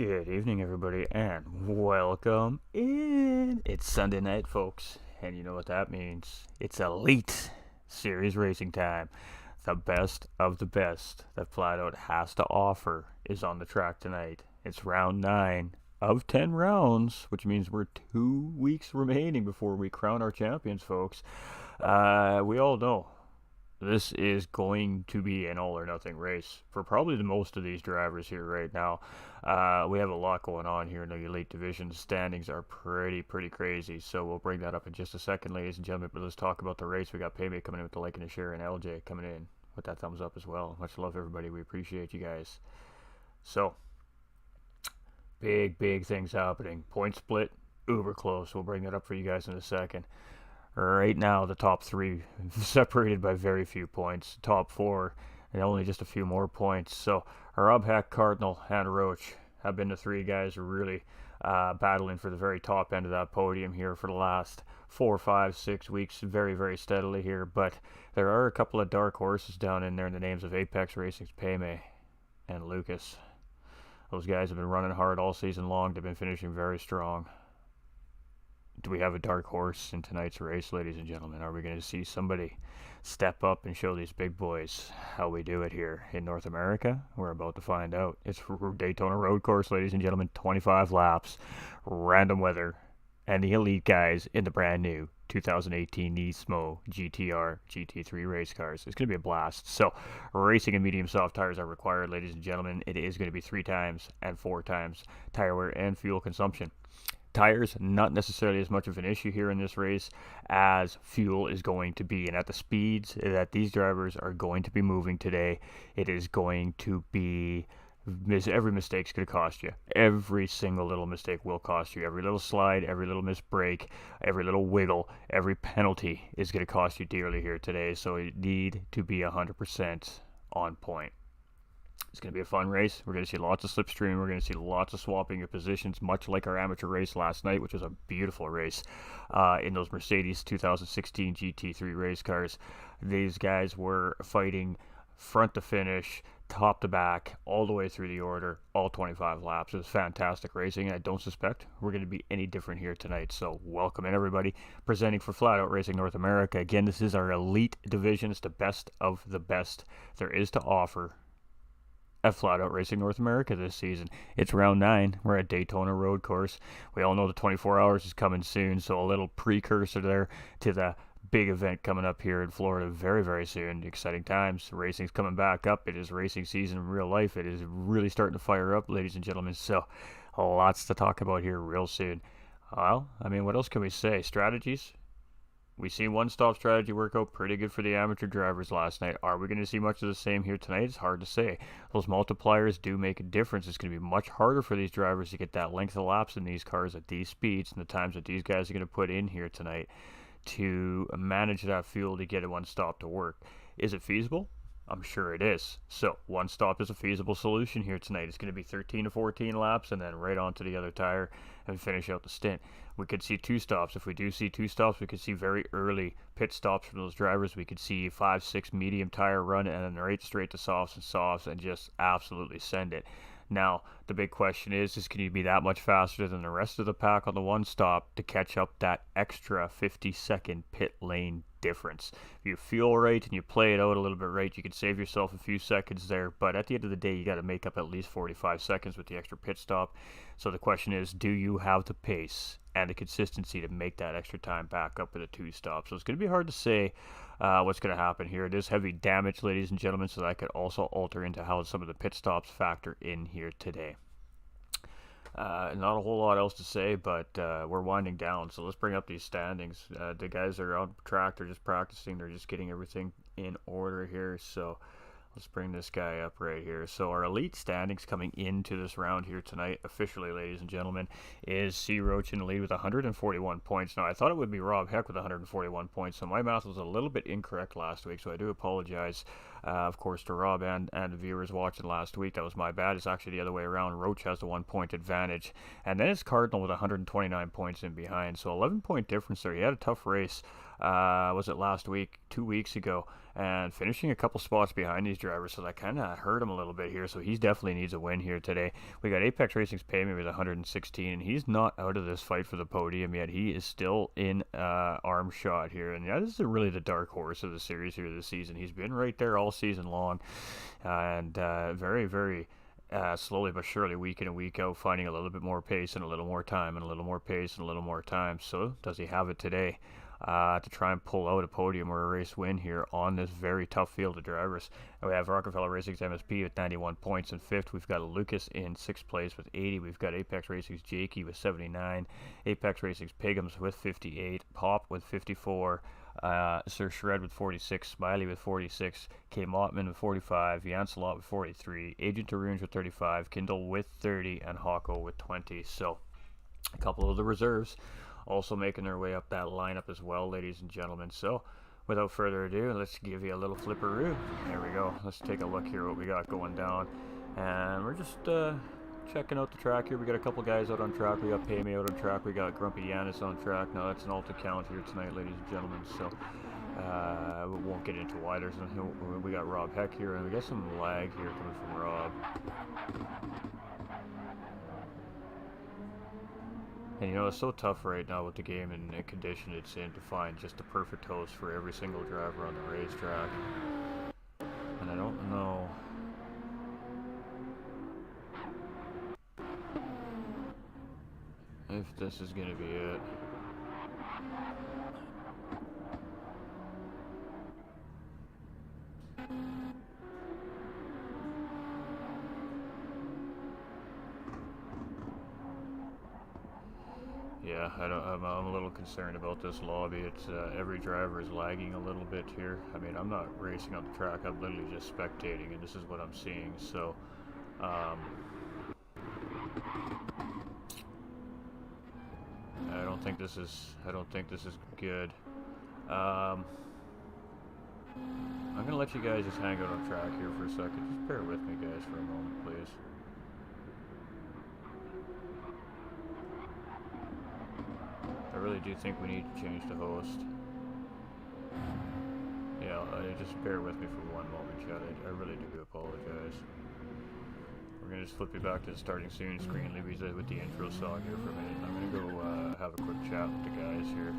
Good evening, everybody, and welcome in. It's Sunday night, folks, and you know what that means. It's Elite Series racing time. The best of the best that Flat Out has to offer is on the track tonight. It's round 9 of 10 rounds, which means we're 2 weeks remaining before we crown our champions, folks. We all know this is going to be an all or nothing race for probably the most of these drivers here right now. We have a lot going on here in the elite division. Standings are pretty crazy, so we'll bring that up in just a second, ladies and gentlemen. But let's talk about the race. We got Paymate coming in with the like and a share, and LJ coming in with that thumbs up as well. Much love, everybody. We appreciate you guys. So big things happening. Point split uber close. We'll bring that up for you guys in a second. Right now, the top 3 separated by very few points. Top 4, and only just a few more points. So, Rob Heck, Cardinal, and Roach have been the 3 guys who really battling for the very top end of that podium here for the last 4, 5, 6 weeks, very steadily here. But there are a couple of dark horses down in there in the names of Apex Racing's Paymay and Lucas. Those guys have been running hard all season long. They've been finishing very strong. Do we have a dark horse in tonight's race, ladies and gentlemen? Are we going to see somebody step up and show these big boys how we do it here in North America? We're about to find out. It's Daytona Road Course, ladies and gentlemen. 25 laps, random weather, and the elite guys in the brand new 2018 Nismo GTR GT3 race cars. It's going to be a blast. So, racing and medium soft tires are required, ladies and gentlemen. It is going to be 3 times and 4 times tire wear and fuel consumption. Tires, not necessarily as much of an issue here in this race as fuel is going to be. And at the speeds that these drivers are going to be moving today, it is going to be, every mistake's going to cost you. Every single little mistake will cost you. Every little slide, every little missed break, every little wiggle, every penalty is going to cost you dearly here today. So you need to be 100% on point. It's going to be a fun race. We're going to see lots of slipstream. We're going to see lots of swapping of positions, much like our amateur race last night, which was a beautiful race in those Mercedes 2016 GT3 race cars. These guys were fighting front to finish, top to back, all the way through the order, all 25 laps. It was fantastic racing, and I don't suspect we're going to be any different here tonight. So welcome in, everybody. Presenting for Flat Out Racing North America. Again, this is our elite division. It's the best of the best there is to offer at Flat Out Racing North America this season. It's round 9. We're at Daytona Road Course. We all know the 24 hours is coming soon, so a little precursor there to the big event coming up here in Florida very soon. Exciting times. Racing's coming back up. It is racing season in real life. It is really starting to fire up, ladies and gentlemen. So lots to talk about here real soon. Well, I mean, what else can we say? Strategies. We seen one-stop strategy work out pretty good for the amateur drivers last night. Are we going to see much of the same here tonight? It's hard to say. Those multipliers do make a difference. It's going to be much harder for these drivers to get that length of laps in these cars at these speeds and the times that these guys are going to put in here tonight to manage that fuel to get it one stop to work. Is it feasible? I'm sure it is. So one stop is a feasible solution here tonight. It's going to be 13 to 14 laps and then right onto the other tire and finish out the stint. We could see 2 stops. If we do see 2 stops, we could see very early pit stops from those drivers. We could see 5, 6 medium tire run and then right straight to softs and just absolutely send it. Now, the big question is can you be that much faster than the rest of the pack on the one stop to catch up that extra 50-second pit lane difference? If you feel right and you play it out a little bit right, you can save yourself a few seconds there, but at the end of the day, you got to make up at least 45 seconds with the extra pit stop. So the question is, do you have the pace and the consistency to make that extra time back up with a 2 stop? So it's going to be hard to say what's going to happen here. It is heavy damage, ladies and gentlemen, so that could also alter into how some of the pit stops factor in here today. Not a whole lot else to say, but we're winding down, so let's bring up these standings. The guys are on track. They're just practicing. They're just getting everything in order here, so let's bring this guy up right here. So our elite standings coming into this round here tonight, officially, ladies and gentlemen, is C. Roach in the lead with 141 points. Now, I thought it would be Rob Heck with 141 points, so my math was a little bit incorrect last week, so I do apologize, of course, to Rob and the viewers watching last week. That was my bad. It's actually the other way around. Roach has the 1-point advantage, and then it's Cardinal with 129 points in behind, so 11-point difference there. He had a tough race Was it last week, 2 weeks ago, and finishing a couple spots behind these drivers, so that kind of hurt him a little bit here. So he definitely needs a win here today. We got Apex Racing's payment with 116, and he's not out of this fight for the podium yet. He is still in arm shot here, and this is really the dark horse of the series here this season. He's been right there all season long, and very, very slowly but surely, week in and week out, finding a little bit more pace and a little more time and a little more pace and a little more time. So does he have it today to try and pull out a podium or a race win here on this very tough field of drivers? And we have Rockefeller Racing's MSP with 91 points in 5th. We've got Lucas in 6th place with 80. We've got Apex Racing's Jakey with 79. Apex Racing's Pigums with 58. Pop with 54. Sir Shred with 46, Smiley with 46, K. Mottman with 45, Janselot with 43, Agent Arunge with 35, Kindle with 30, and Hawko with 20. So a couple of the reserves also making their way up that lineup as well, ladies and gentlemen. So without further ado, let's give you a little flipperoo. There we go. Let's take a look here what we got going down. And we're just checking out the track here. We got a couple guys out on track. We got Pay Me out on track. We got Grumpy Yanis on track. Now that's an alt account here tonight, ladies and gentlemen. So we won't get into why. We got Rob Heck here, and we got some lag here coming from Rob. And you know, it's so tough right now with the game and the condition it's in to find just the perfect host for every single driver on the racetrack. And I don't know if this is going to be it. Yeah, I'm a little concerned about this lobby. It's every driver is lagging a little bit here. I mean, I'm not racing on the track. I'm literally just spectating, and this is what I'm seeing. So, I don't think this is good. I'm gonna let you guys just hang out on track here for a second. Just bear with me, guys, for a moment, please. I really do think we need to change the host. Yeah, just bear with me for one moment, Chad. I really do apologize. We're gonna just flip you back to the starting soon screen, leave you with the intro song here for a minute. I'm gonna go have a quick chat with the guys here.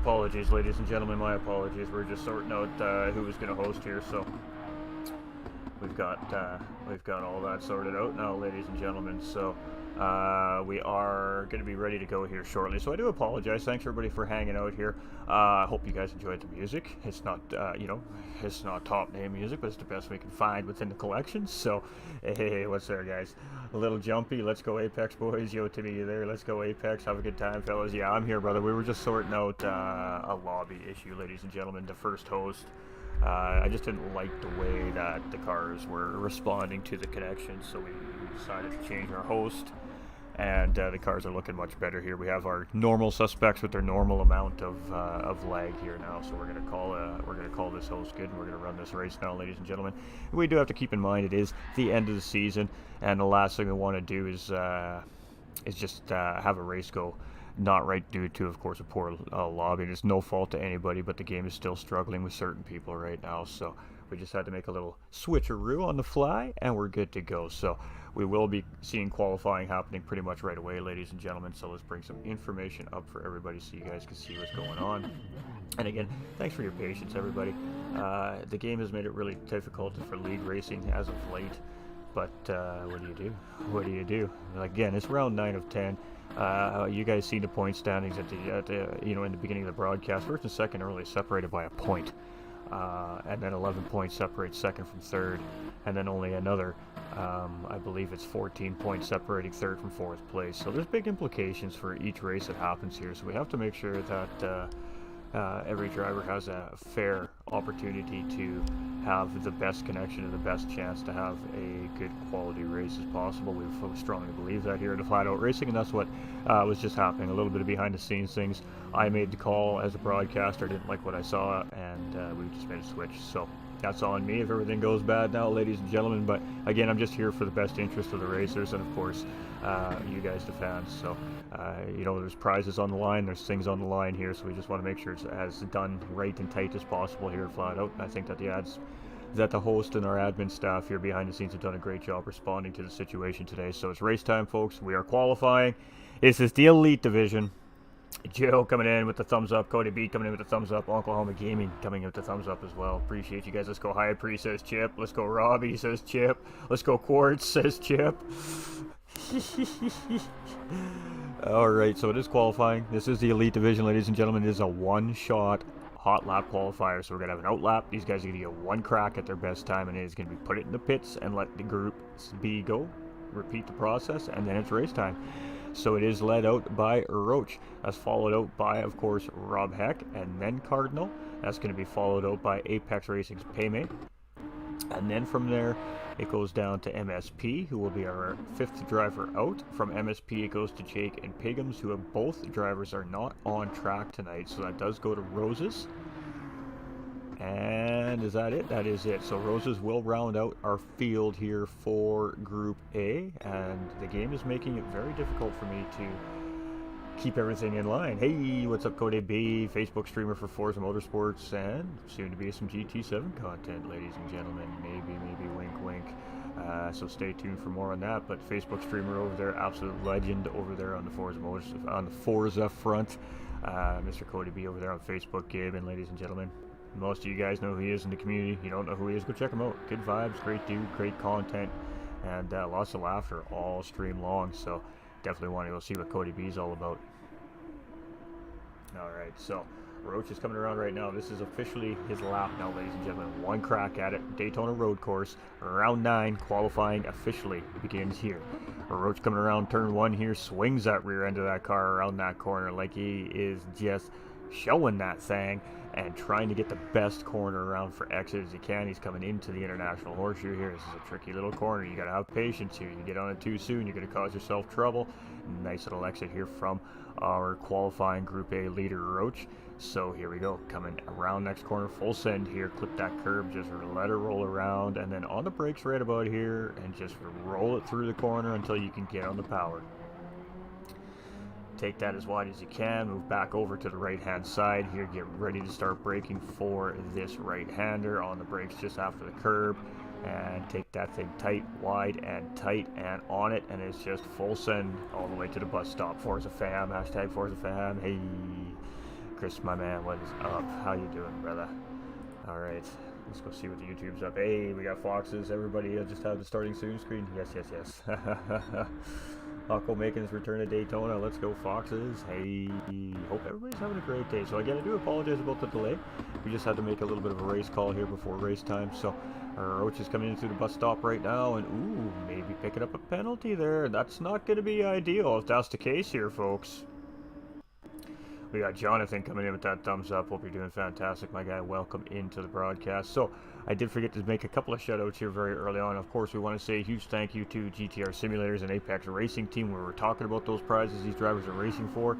apologies, ladies and gentlemen, my apologies. We're just sorting out who was going to host here, so we've got all that sorted out now, ladies and gentlemen. So we are going to be ready to go here shortly. So I do apologize. Thanks everybody for hanging out here. I hope you guys enjoyed the music. It's not it's not top name music, but it's the best we can find within the collection. So hey, what's there, guys? A little jumpy. Let's go Apex, boys. Yo, Timmy, you there? Let's go Apex. Have a good time, fellas. Yeah, I'm here, brother. We were just sorting out a lobby issue, ladies and gentlemen. The first host. I just didn't like the way that the cars were responding to the connection, so we decided to change our host, and the cars are looking much better here. We have our normal suspects with their normal amount of lag here now, so we're gonna call this host good, and we're gonna run this race now, ladies and gentlemen. We do have to keep in mind it is the end of the season, and the last thing we want to do is just have a race go not right due to, of course, a poor lobby. It's no fault to anybody, but the game is still struggling with certain people right now, so we just had to make a little switcheroo on the fly, and we're good to go. So we will be seeing qualifying happening pretty much right away, ladies and gentlemen, so let's bring some information up for everybody so you guys can see what's going on. And again, thanks for your patience, everybody. The game has made it really difficult for league racing as of late, but what do you do? Again, it's round 9 of 10. You guys see the point standings at the in the beginning of the broadcast. First and second are only separated by a point, and then 11 points separate second from third, and then only another I believe it's 14 points separating third from fourth place. So there's big implications for each race that happens here, so we have to make sure that every driver has a fair opportunity to have the best connection and the best chance to have a good quality race as possible. We strongly believe that here at Flat Out Racing, and that's what was just happening. A little bit of behind the scenes things. I made the call as a broadcaster, didn't like what I saw, and we just made a switch. So that's on me if everything goes bad now, ladies and gentlemen. But again, I'm just here for the best interest of the racers and, of course, you guys, the fans. So there's prizes on the line, there's things on the line here, so we just want to make sure it's as done right and tight as possible here at Flat Out. And I think that the host and our admin staff here behind the scenes have done a great job responding to the situation today. So it's race time, folks. We are qualifying. This is the Elite Division. Joe coming in with the thumbs up. Cody B coming in with the thumbs up. Oklahoma Gaming coming in with the thumbs up as well. Appreciate you guys. Let's go High Pre, says Chip. Let's go Robbie, says Chip. Let's go Quartz, says Chip. Alright, so it is qualifying. This is the Elite Division, ladies and gentlemen. It is a one-shot hot lap qualifier, so we're going to have an out lap. These guys are going to get one crack at their best time, and it is going to be put it in the pits and let the group B go. Repeat the process, and then it's race time. So it is led out by Roach. That's followed out by, of course, Rob Heck, and then Cardinal. That's going to be followed out by Apex Racing's Paymate. And then from there, it goes down to MSP, who will be our 5th driver out. From MSP, it goes to Jake and Pigums, who have both drivers are not on track tonight. So that does go to Roses. And is that it? That is it. So Roses will round out our field here for Group A. And the game is making it very difficult for me to keep everything in line. Hey, what's up, Cody B, Facebook streamer for Forza Motorsports, and soon to be some GT7 content, ladies and gentlemen. Maybe wink wink. So stay tuned for more on that. But Facebook streamer over there, absolute legend over there on the Forza front. Mr. Cody B over there on Facebook gaming, ladies and gentlemen. Most of you guys know who he is in the community. If you don't know who he is, go check him out. Good vibes, great dude, great content, and lots of laughter all stream long. So definitely want to go see what Cody B is all about. Alright, so Roach is coming around right now. This is officially his lap now, ladies and gentlemen. One crack at it. Daytona Road Course. Round 9 qualifying officially begins here. Roach coming around turn 1 here. Swings that rear end of that car around that corner like he is just showing that thing and trying to get the best corner around for exit as he can. He's coming into the International Horseshoe here. This is a tricky little corner. You got to have patience here. You get on it too soon, you're going to cause yourself trouble. Nice little exit here from our qualifying Group A leader, Roach. So here we go, coming around next corner, full send here, clip that curb, just let her roll around, and then on the brakes right about here, and just roll it through the corner until you can get on the power. Take that as wide as you can, move back over to the right hand side here, get ready to start braking for this right hander on the brakes just after the curb, and take that thing tight, wide, and tight, and on it, and it's just full send all the way to the bus stop. Forza fam, hashtag Forza fam, hey, Chris, my man, what is up? How you doing, brother? Alright, let's go see what the YouTube's up. Hey, we got Foxes. Everybody just have the starting soon screen. Yes, yes, yes. Hawko making his return to Daytona. Let's go, Foxes. Hey, hope everybody's having a great day. So again, I do apologize about the delay. We just had to make a little bit of a race call here before race time. So our Roach is coming in through the bus stop right now, and ooh, maybe picking up a penalty there. That's not going to be ideal if that's the case here, folks. We got Jonathan coming in with that thumbs up. Hope you're doing fantastic, my guy. Welcome into the broadcast. So, I did forget to make a couple of shout-outs here very early on. Of course, we want to say a huge thank you to GTR Simulators and Apex Racing Team, where we're talking about those prizes these drivers are racing for.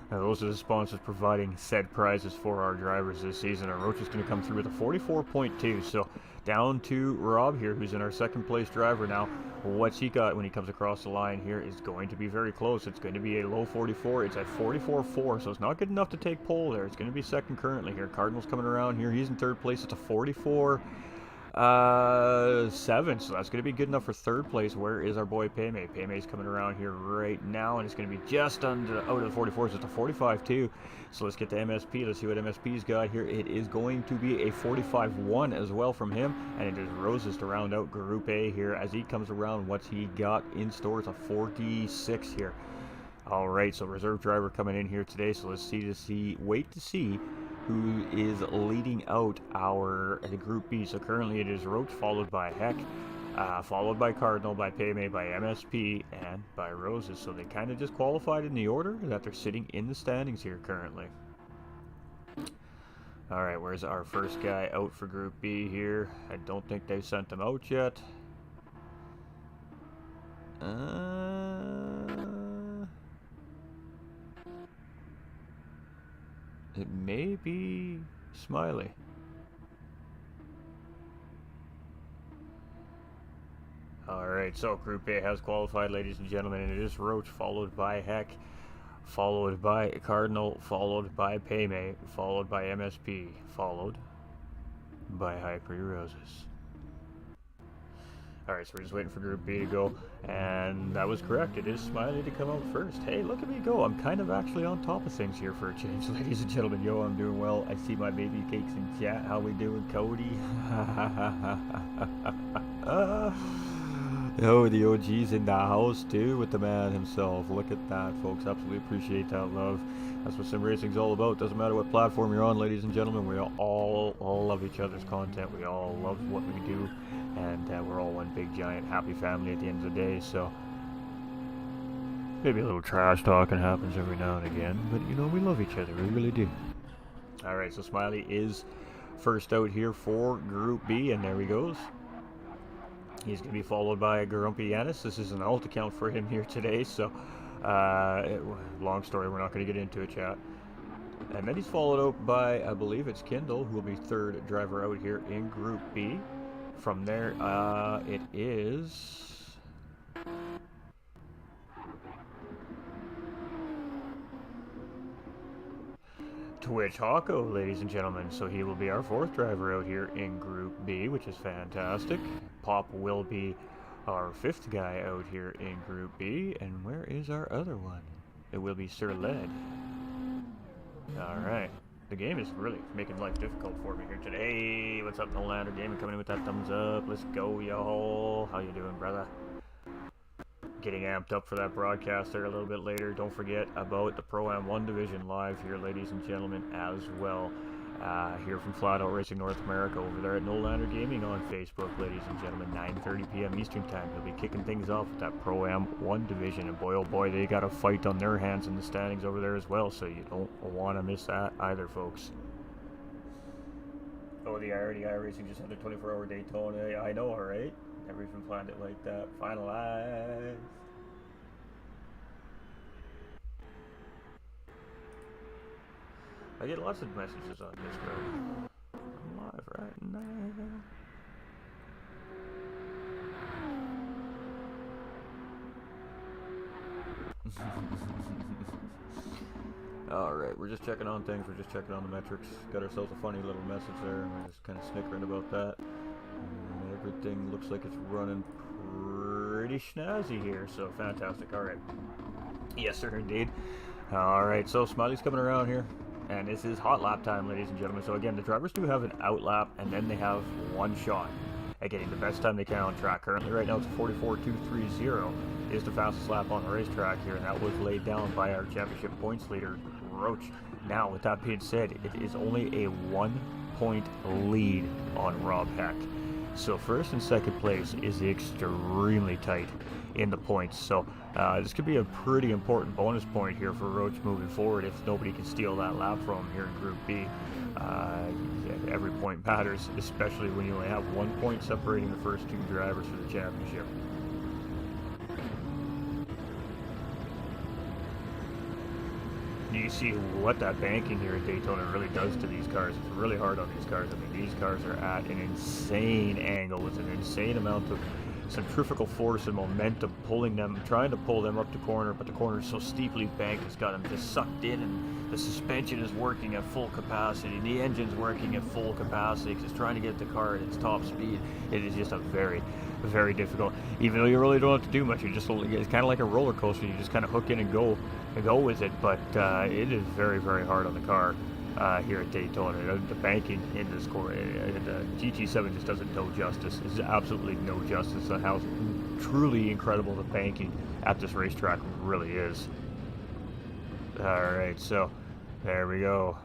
Those are the sponsors providing said prizes for our drivers this season. Our Roach is going to come through with a 44.2. So, down to Rob here, who's in our second place driver now. What's he got when he comes across the line here is going to be very close. It's going to be a low 44. It's at 44.4, so it's not good enough to take pole there. It's going to be second currently here. Cardinal's coming around here. He's in third place. It's a 44.7, so that's going to be good enough for third place. Where is our boy Payme? Payme's coming around here right now, and it's going to be just under out of the 44, so it's a 45.2. So let's get to MSP. Let's see what MSP's got here. It is going to be a 45.1 as well from him, and it is Roses to round out Group A here as he comes around. What's he got in store? It's a 46 here. All right, so reserve driver coming in here today. So let's wait to see who is leading out our Group B. So currently it is Roach, followed by Heck, followed by Cardinal, by Payme, by MSP, and by Roses. So they kind of just qualified in the order that they're sitting in the standings here currently. Alright, where's our first guy out for Group B here? I don't think they've sent him out yet. It may be Smiley. Alright, so Group A has qualified, ladies and gentlemen, and it is Roach, followed by Heck, followed by Cardinal, followed by Payme, followed by MSP, followed by Hyper Roses. Alright, so we're just waiting for Group B to go, and that was correct. It is Smiley to come out first. Hey, look at me go. I'm kind of actually on top of things here for a change, ladies and gentlemen. Yo, I'm doing well. I see my baby cakes in chat. How we doing, Cody? Oh, the OG's in the house, too, with the man himself. Look at that, folks. Absolutely appreciate that love. That's what sim racing's all about. Doesn't matter what platform you're on, ladies and gentlemen. We all love each other's content. We all love what we do. And we're all one big, giant, happy family at the end of the day, so maybe a little trash talking happens every now and again, but, you know, we love each other. We really do. Alright, so Smiley is first out here for Group B, and there he goes. He's going to be followed by Grumpy Yanis. This is an alt account for him here today, so long story, we're not going to get into it, chat. And then he's followed out by, I believe it's Kindle, who will be third driver out here in Group B. From there, it is Twitch Hawko, ladies and gentlemen. So he will be our fourth driver out here in Group B, which is fantastic. Pop will be our fifth guy out here in Group B. And where is our other one? It will be Sir Led. Alright. The game is really making life difficult for me here today. Hey, what's up, Nolander Gaming, coming in with that thumbs up. Let's go, y'all. How you doing, brother? Getting amped up for that broadcast there a little bit later. Don't forget about the Pro-Am 1 Division live here, ladies and gentlemen, as well. Here from Flat Out Racing North America over there at Nolander Gaming on Facebook, ladies and gentlemen, 9:30 p.m. Eastern Time. He'll be kicking things off with that Pro-Am 1 Division, and boy oh boy, they got a fight on their hands in the standings over there as well, so you don't want to miss that either, folks. Oh, the IRDI Racing just had a 24-hour Daytona. I know, alright? Never even planned it like that. Finalized. I get lots of messages on Discord. I'm live right now. Alright, we're just checking on things. We're just checking on the metrics. Got ourselves a funny little message there. We're just kind of snickering about that. And everything looks like it's running pretty snazzy here. So fantastic. Alright. Yes, sir, indeed. Alright, so Smiley's coming around here. And this is hot lap time, ladies and gentlemen. So again, the drivers do have an out lap, and then they have one shot at getting the best time they can on track. Currently, right now, it's 44.230 is the fastest lap on the racetrack here, and that was laid down by our championship points leader, Roach. Now, with that being said, it is only a 1-point lead on Rob Heck. So first and second place is extremely tight in the points. So this could be a pretty important bonus point here for Roach moving forward if nobody can steal that lap from him here in Group B. Every point matters, especially when you only have 1 point separating the first two drivers for the championship. You see what that banking here at Daytona really does to these cars. It's really hard on these cars. I mean, these cars are at an insane angle with an insane amount of centrifugal force and momentum pulling them, trying to pull them up the corner, but the corner is so steeply banked it's got them just sucked in, and the suspension is working at full capacity, and the engine's working at full capacity because it's trying to get the car at its top speed. It is just a very, very difficult, even though you really don't have to do much. It's kind of like a roller coaster. You just kind of hook in and go with it, but it is very, very hard on the car here at Daytona. The banking in this core, the GT7 just doesn't know justice. It's absolutely no justice on how truly incredible the banking at this racetrack really is. Alright, so there we go.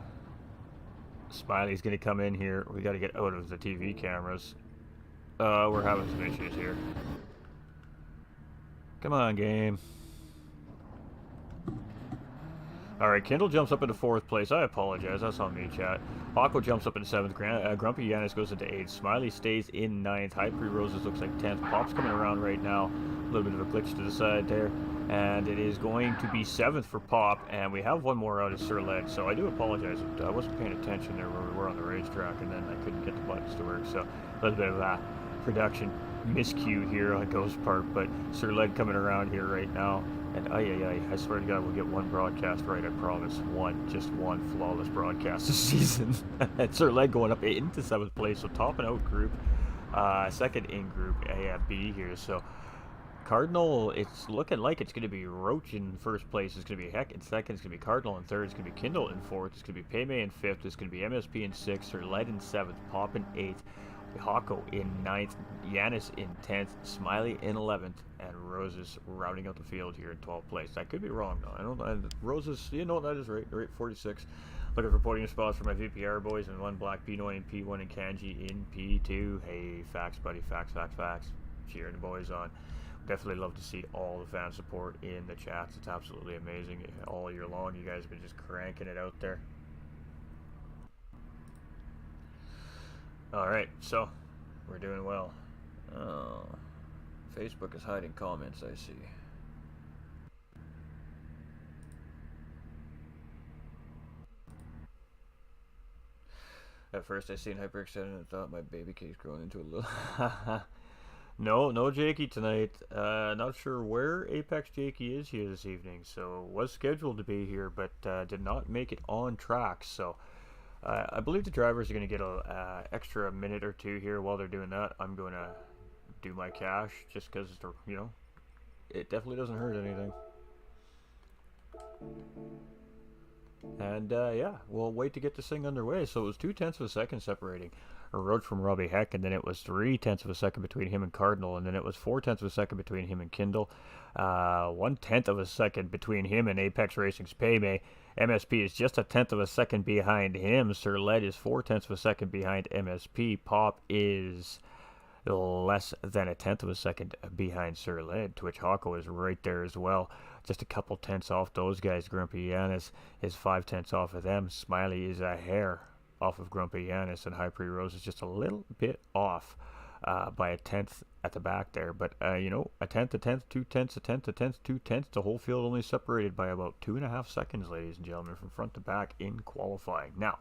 Smiley's going to come in here. We got to get out of the TV cameras. We're having some issues here. Come on, game. Alright, Kindle jumps up into 4th place. I apologize. That's on me, chat. Paco jumps up into 7th. Grumpy Yanis goes into 8th. Smiley stays in 9th. High Pre Roses looks like 10th. Pop's coming around right now. A little bit of a glitch to the side there. And it is going to be 7th for Pop. And we have one more out of Sir Led. So I do apologize. I wasn't paying attention there where we were on the racetrack. And then I couldn't get the buttons to work. So a little bit of a production miscue here on Ghost part. But Sir Led coming around here right now. And I swear to God, we'll get one broadcast right, I promise. Just one flawless broadcast this season. And Sir Led going up into 7th place, so topping out group, 2nd in group A and B here. So Cardinal, it's looking like it's going to be Roach in 1st place. It's going to be Heck in 2nd. It's going to be Cardinal in 3rd. It's going to be Kindle in 4th. It's going to be Payme in 5th. It's going to be MSP in 6th. Sir Led in 7th. Pop in 8th. Hako in 9th, Yanis in 10th, Smiley in 11th, and Roses rounding out the field here in 12th place. I could be wrong though. I don't. Roses, you know that is right. 46. Looking for podium spots for my VPR boys and one Black Pinoy in P1 and Kanji in P2. Hey, facts, buddy, facts. Cheering the boys on. Definitely love to see all the fan support in the chats. It's absolutely amazing all year long. You guys have been just cranking it out there. Alright, so we're doing well. Oh, Facebook is hiding comments, I see. At first I seen hyperextended and thought my baby cake's growing into a little... No Jakey tonight. Not sure where Apex Jakey is here this evening, so was scheduled to be here, but did not make it on track, so... I believe the drivers are going to get a extra minute or two here while they're doing that. I'm going to do my cash just because, you know, it definitely doesn't hurt anything. And yeah, we'll wait to get this thing underway. So it was 0.2 of a second separating Roach from Robbie Heck, and then it was 0.3 of a second between him and Cardinal, and then it was 0.4 of a second between him and Kindle, 1/10 of a second between him and Apex Racing's Payme. MSP is just 1/10 of a second behind him. Sir Led is 0.4 of a second behind MSP. Pop is less than 1/10 of a second behind Sir Led. Twitch Hako is right there as well. Just a couple tenths off those guys. Grumpy Yanis is 0.5 off of them. Smiley is a hair off of Grumpy Yanis, and High Pre Rose is just a little bit off by 1/10 at the back there. But you know, 1/10, 2/10, 1/10, 1/10, 2/10. The whole field only separated by about 2.5 seconds, ladies and gentlemen, from front to back in qualifying. Now,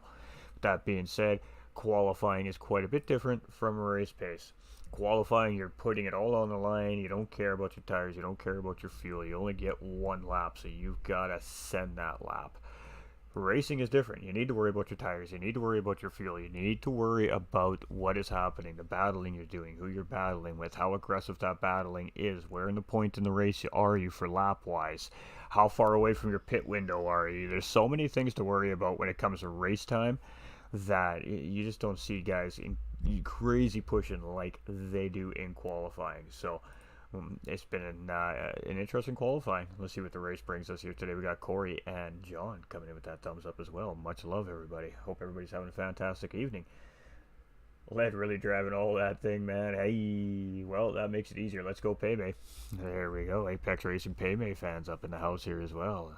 with that being said, qualifying is quite a bit different from a race pace. Qualifying, you're putting it all on the line. You don't care about your tires. You don't care about your fuel. You only get one lap, so you've got to send that lap. Racing is different. You need to worry about your tires. You need to worry about your fuel. You need to worry about what is happening, the battling you're doing, who you're battling with, how aggressive that battling is, where in the point in the race are you for lap-wise, How far away from your pit window are you? There's so many things to worry about when it comes to race time that you just don't see guys in crazy pushing like they do in qualifying. So it's been an interesting qualifying. Let's see what the race brings us here today. We got Corey and John coming in with that thumbs up as well. Much love, everybody. Hope everybody's having a fantastic evening. Led really driving all that thing, man. Hey, well, that makes it easier. Let's go Paymay. There we go. Apex Racing Paymay fans up in the house here as well.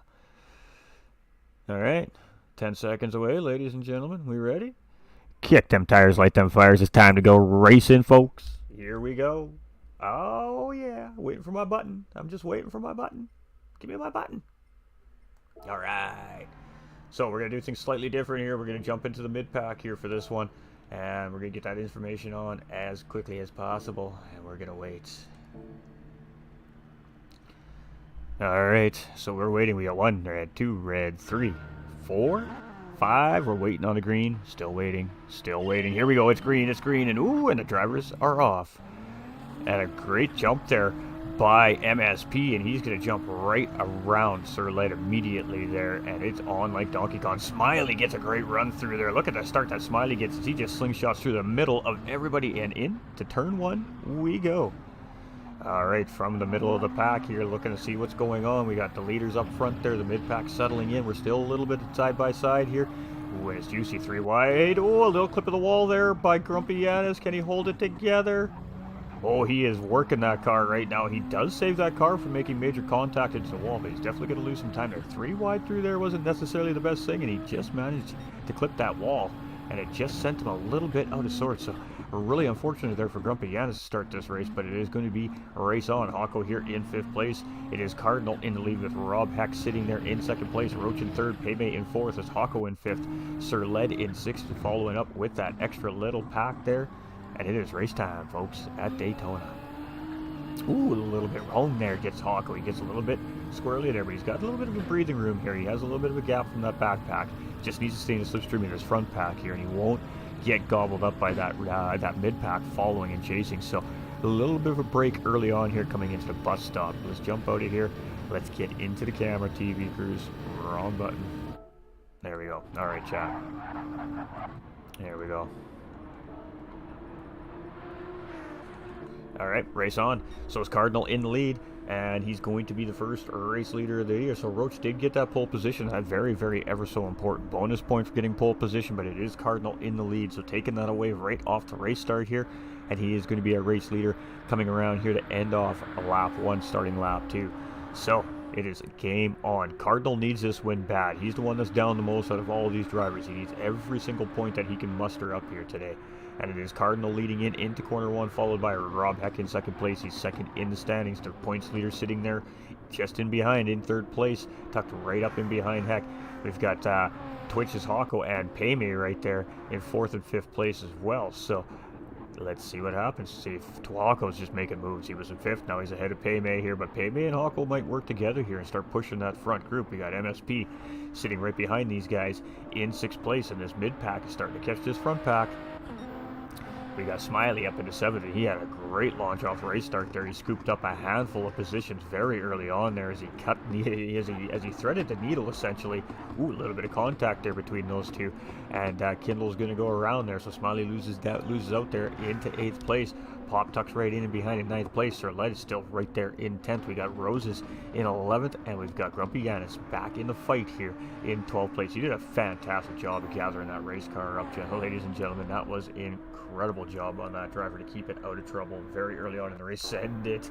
All right. 10 seconds away, ladies and gentlemen. We ready? Kick them tires, light them fires. It's time to go racing, folks. Here we go. Oh, yeah. Waiting for my button. I'm just waiting for my button. Give me my button. All right. So we're going to do things slightly different here. We're going to jump into the mid-pack here for this one. And we're going to get that information on as quickly as possible. And we're going to wait. All right. So we're waiting. We got 1 red, 2 red, 3, 4, 5. We're waiting on the green. Still waiting. Still waiting. Here we go. It's green. It's green. And ooh, and the drivers are off. And a great jump there by MSP, and he's going to jump right around Sir Led immediately there, and it's on like Donkey Kong. Smiley gets a great run through there. Look at the start that Smiley gets as he just slingshots through the middle of everybody, and into turn 1 we go. All right, from the middle of the pack here, looking to see what's going on. We got the leaders up front there, the mid-pack settling in. We're still a little bit side by side here. Ooh, and it's juicy, 3 wide. Oh, a little clip of the wall there by Grumpy Yanis. Can he hold it together? Oh, he is working that car right now. He does save that car from making major contact into the wall, but he's definitely going to lose some time there. 3 wide through there wasn't necessarily the best thing, and he just managed to clip that wall, and it just sent him a little bit out of sorts. So really unfortunate there for Grumpy Yanis to start this race, but it is going to be a race on. Hawko here in 5th place. It is Cardinal in the lead with Rob Heck sitting there in 2nd place. Roach in 3rd, Paymay in 4th. It's Hawko in 5th. Sir Led in 6th, following up with that extra little pack there. And it is race time, folks, at Daytona. Ooh, a little bit wrong there. Gets Hawko. He gets a little bit squirrely there, but he's got a little bit of a breathing room here. He has a little bit of a gap from that backpack. Just needs to stay in the slipstream in his front pack here, and he won't get gobbled up by that mid-pack following and chasing. So a little bit of a break early on here coming into the bus stop. Let's jump out of here. Let's get into the camera, TV crews. Wrong button. There we go. All right, chat. There we go. All right, race on. So it's Cardinal in the lead, and he's going to be the first race leader of the year. So Roach did get that pole position, that very, very ever so important bonus point for getting pole position, but it is Cardinal in the lead. So taking that away right off the race start here, and he is going to be a race leader coming around here to end off a lap 1, starting lap 2. So it is game on. Cardinal needs this win bad. He's the one that's down the most out of all of these drivers. He needs every single point that he can muster up here today. And it is Cardinal leading in into corner 1, followed by Rob Heck in 2nd place. He's 2nd in the standings. The points leader sitting there just in behind in 3rd place, tucked right up in behind Heck. We've got Twitch's Hawko and Paymay right there in 4th and 5th place as well. So let's see what happens. See if Hawko's just making moves. He was in 5th, now he's ahead of Paymay here, but Paymay and Hawko might work together here and start pushing that front group. We got MSP sitting right behind these guys in 6th place, and this mid-pack is starting to catch this front pack. We got Smiley up into 7th, and he had a great launch off race start there. He scooped up a handful of positions very early on there as he cut, as he threaded the needle essentially. Ooh, a little bit of contact there between those two, and Kindle's going to go around there. So Smiley loses out there into 8th place. Pop tucks right in and behind in 9th place. Sir Led is still right there in 10th. We got Roses in 11th, and we've got Grumpy Yanis back in the fight here in 12th place. You did a fantastic job of gathering that race car up, ladies and gentlemen. That was incredible job on that driver to keep it out of trouble very early on in the race. Send it.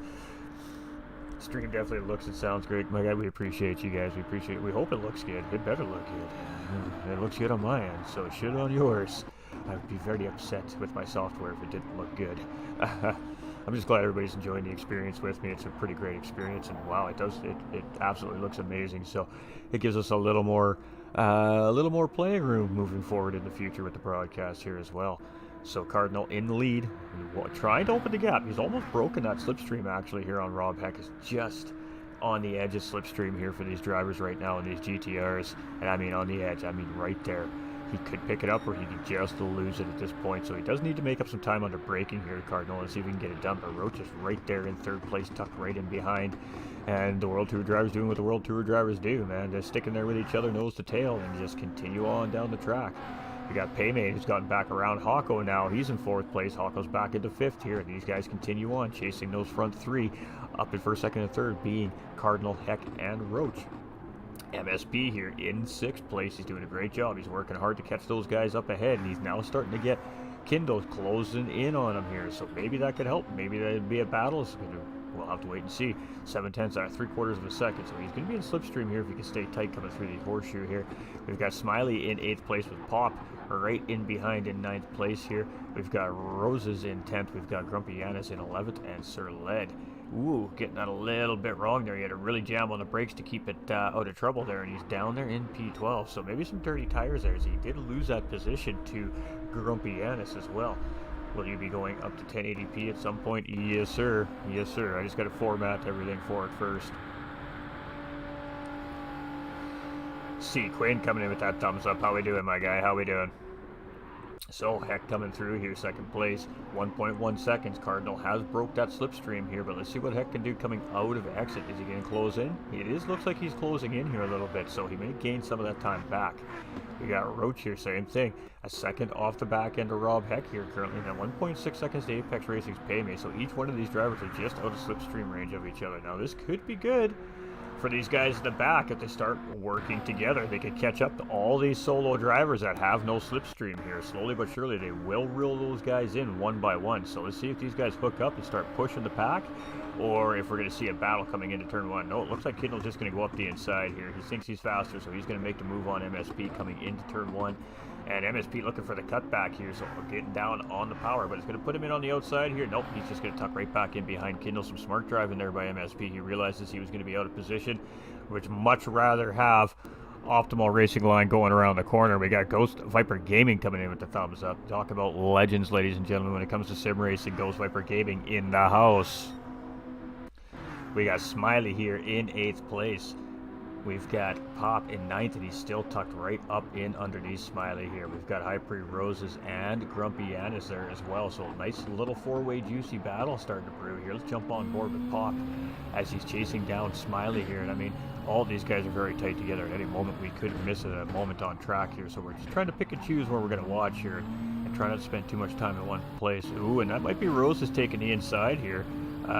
Stream definitely looks and sounds great. My God, we appreciate you guys. We appreciate it. We hope it looks good. It better look good. It looks good on my end, so it should on yours. I'd be very upset with my software if it didn't look good. I'm just glad everybody's enjoying the experience with me. It's a pretty great experience, and wow, it absolutely looks amazing. So it gives us a little more playing room moving forward in the future with the broadcast here as well. So Cardinal in the lead, trying to open the gap. He's almost broken that slipstream actually here on Rob Heck. Is just on the edge of slipstream here for these drivers right now in these GTRs. And I mean on the edge, I mean right there. he could pick it up or he could just lose it at this point. So he does need to make up some time under braking here, Cardinal, and see if we can get it done. But Roach is right there in third place, tucked right in behind. And the World Tour drivers doing what the World Tour drivers do, man. They're sticking there with each other nose to tail and just continue on down the track. We got Paymate who's gotten back around Hawko now. He's in fourth place. Hawko's back into fifth here. These guys continue on, chasing those front three. Up in first, second, and third being Cardinal, Heck, and Roach. MSP here in sixth place. He's doing a great job. He's working hard to catch those guys up ahead, and he's now starting to get Kindle closing in on him here. So maybe that could help. Maybe that'd be a battle. We'll have to wait and see. 7/10 out of 3/4 of a second. So he's going to be in slipstream here if he can stay tight coming through the horseshoe here. We've got Smiley in 8th place with Pop right in behind in 9th place here. We've got Roses in 10th. We've got Grumpy Yanis in 11th and Sir Led. Ooh, getting that a little bit wrong there. He had to really jam on the brakes to keep it out of trouble there, and he's down there in P12. So maybe some dirty tires there, as he did lose that position to Grumpy Yanis as well. Will you be going up to 1080p at some point? Yes, sir. Yes, sir. I just got to format everything for it first. See, Quinn coming in with that thumbs up. How we doing, my guy? How we doing? So, Heck coming through here, second place, 1.1 seconds. Cardinal has broke that slipstream here, but let's see what Heck can do coming out of exit. Is he going to close in? Looks like he's closing in here a little bit, so he may gain some of that time back. We got Roach here, same thing. A second off the back end of Rob Heck here currently. Now 1.6 seconds to Apex Racing's Paymate, so each one of these drivers are just out of slipstream range of each other. Now this could be good for these guys in the back. If they start working together, they could catch up to all these solo drivers that have no slipstream here. Slowly but surely, they will reel those guys in one by one. So let's see if these guys hook up and start pushing the pack, or if we're going to see a battle coming into turn one. No, it looks like Kindle's just going to go up the inside here. He thinks he's faster, so he's going to make the move on MSP coming into turn one. And MSP looking for the cutback here, so we're getting down on the power, but it's going to put him in on the outside here. Nope, he's just going to tuck right back in behind Kindle. Some smart driving there by MSP. He realizes he was going to be out of position, which much rather have optimal racing line going around the corner. We got Ghost Viper Gaming coming in with the thumbs up. Talk about legends, ladies and gentlemen, when it comes to sim racing. Ghost Viper Gaming in the house. We got Smiley here in 8th place. We've got Pop in 9th, and he's still tucked right up in underneath Smiley here. We've got Hypre Roses and Grumpy Yanis there as well. So a nice little four-way juicy battle starting to brew here. Let's jump on board with Pop as he's chasing down Smiley here. And I mean, all these guys are very tight together. At any moment, we could miss a moment on track here. So we're just trying to pick and choose where we're going to watch here and try not to spend too much time in one place. Ooh, and that might be Roses taking the inside here.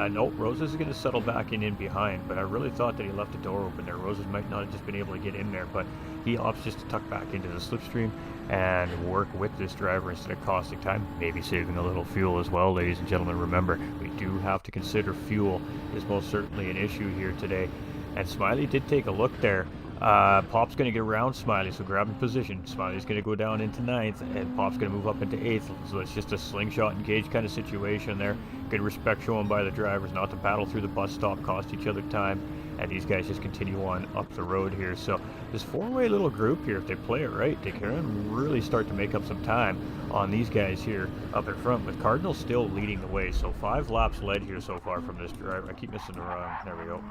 Nope, Roses is going to settle back in behind, but I really thought that he left the door open there. Roses might not have just been able to get in there, but he opts just to tuck back into the slipstream and work with this driver instead of costing time, maybe saving a little fuel as well. Ladies and gentlemen, remember, we do have to consider fuel is most certainly an issue here today. And Smiley did take a look there. Pop's going to get around Smiley, so grab in position. Smiley's going to go down into 9th, and Pop's going to move up into 8th. So it's just a slingshot engage kind of situation there. Good respect shown by the drivers not to battle through the bus stop, cost each other time, and these guys just continue on up the road here. So this four-way little group here, if they play it right, they can really start to make up some time on these guys here up in front, with Cardinal still leading the way. So 5 laps led here so far from this driver. I keep missing the wrong, there we go.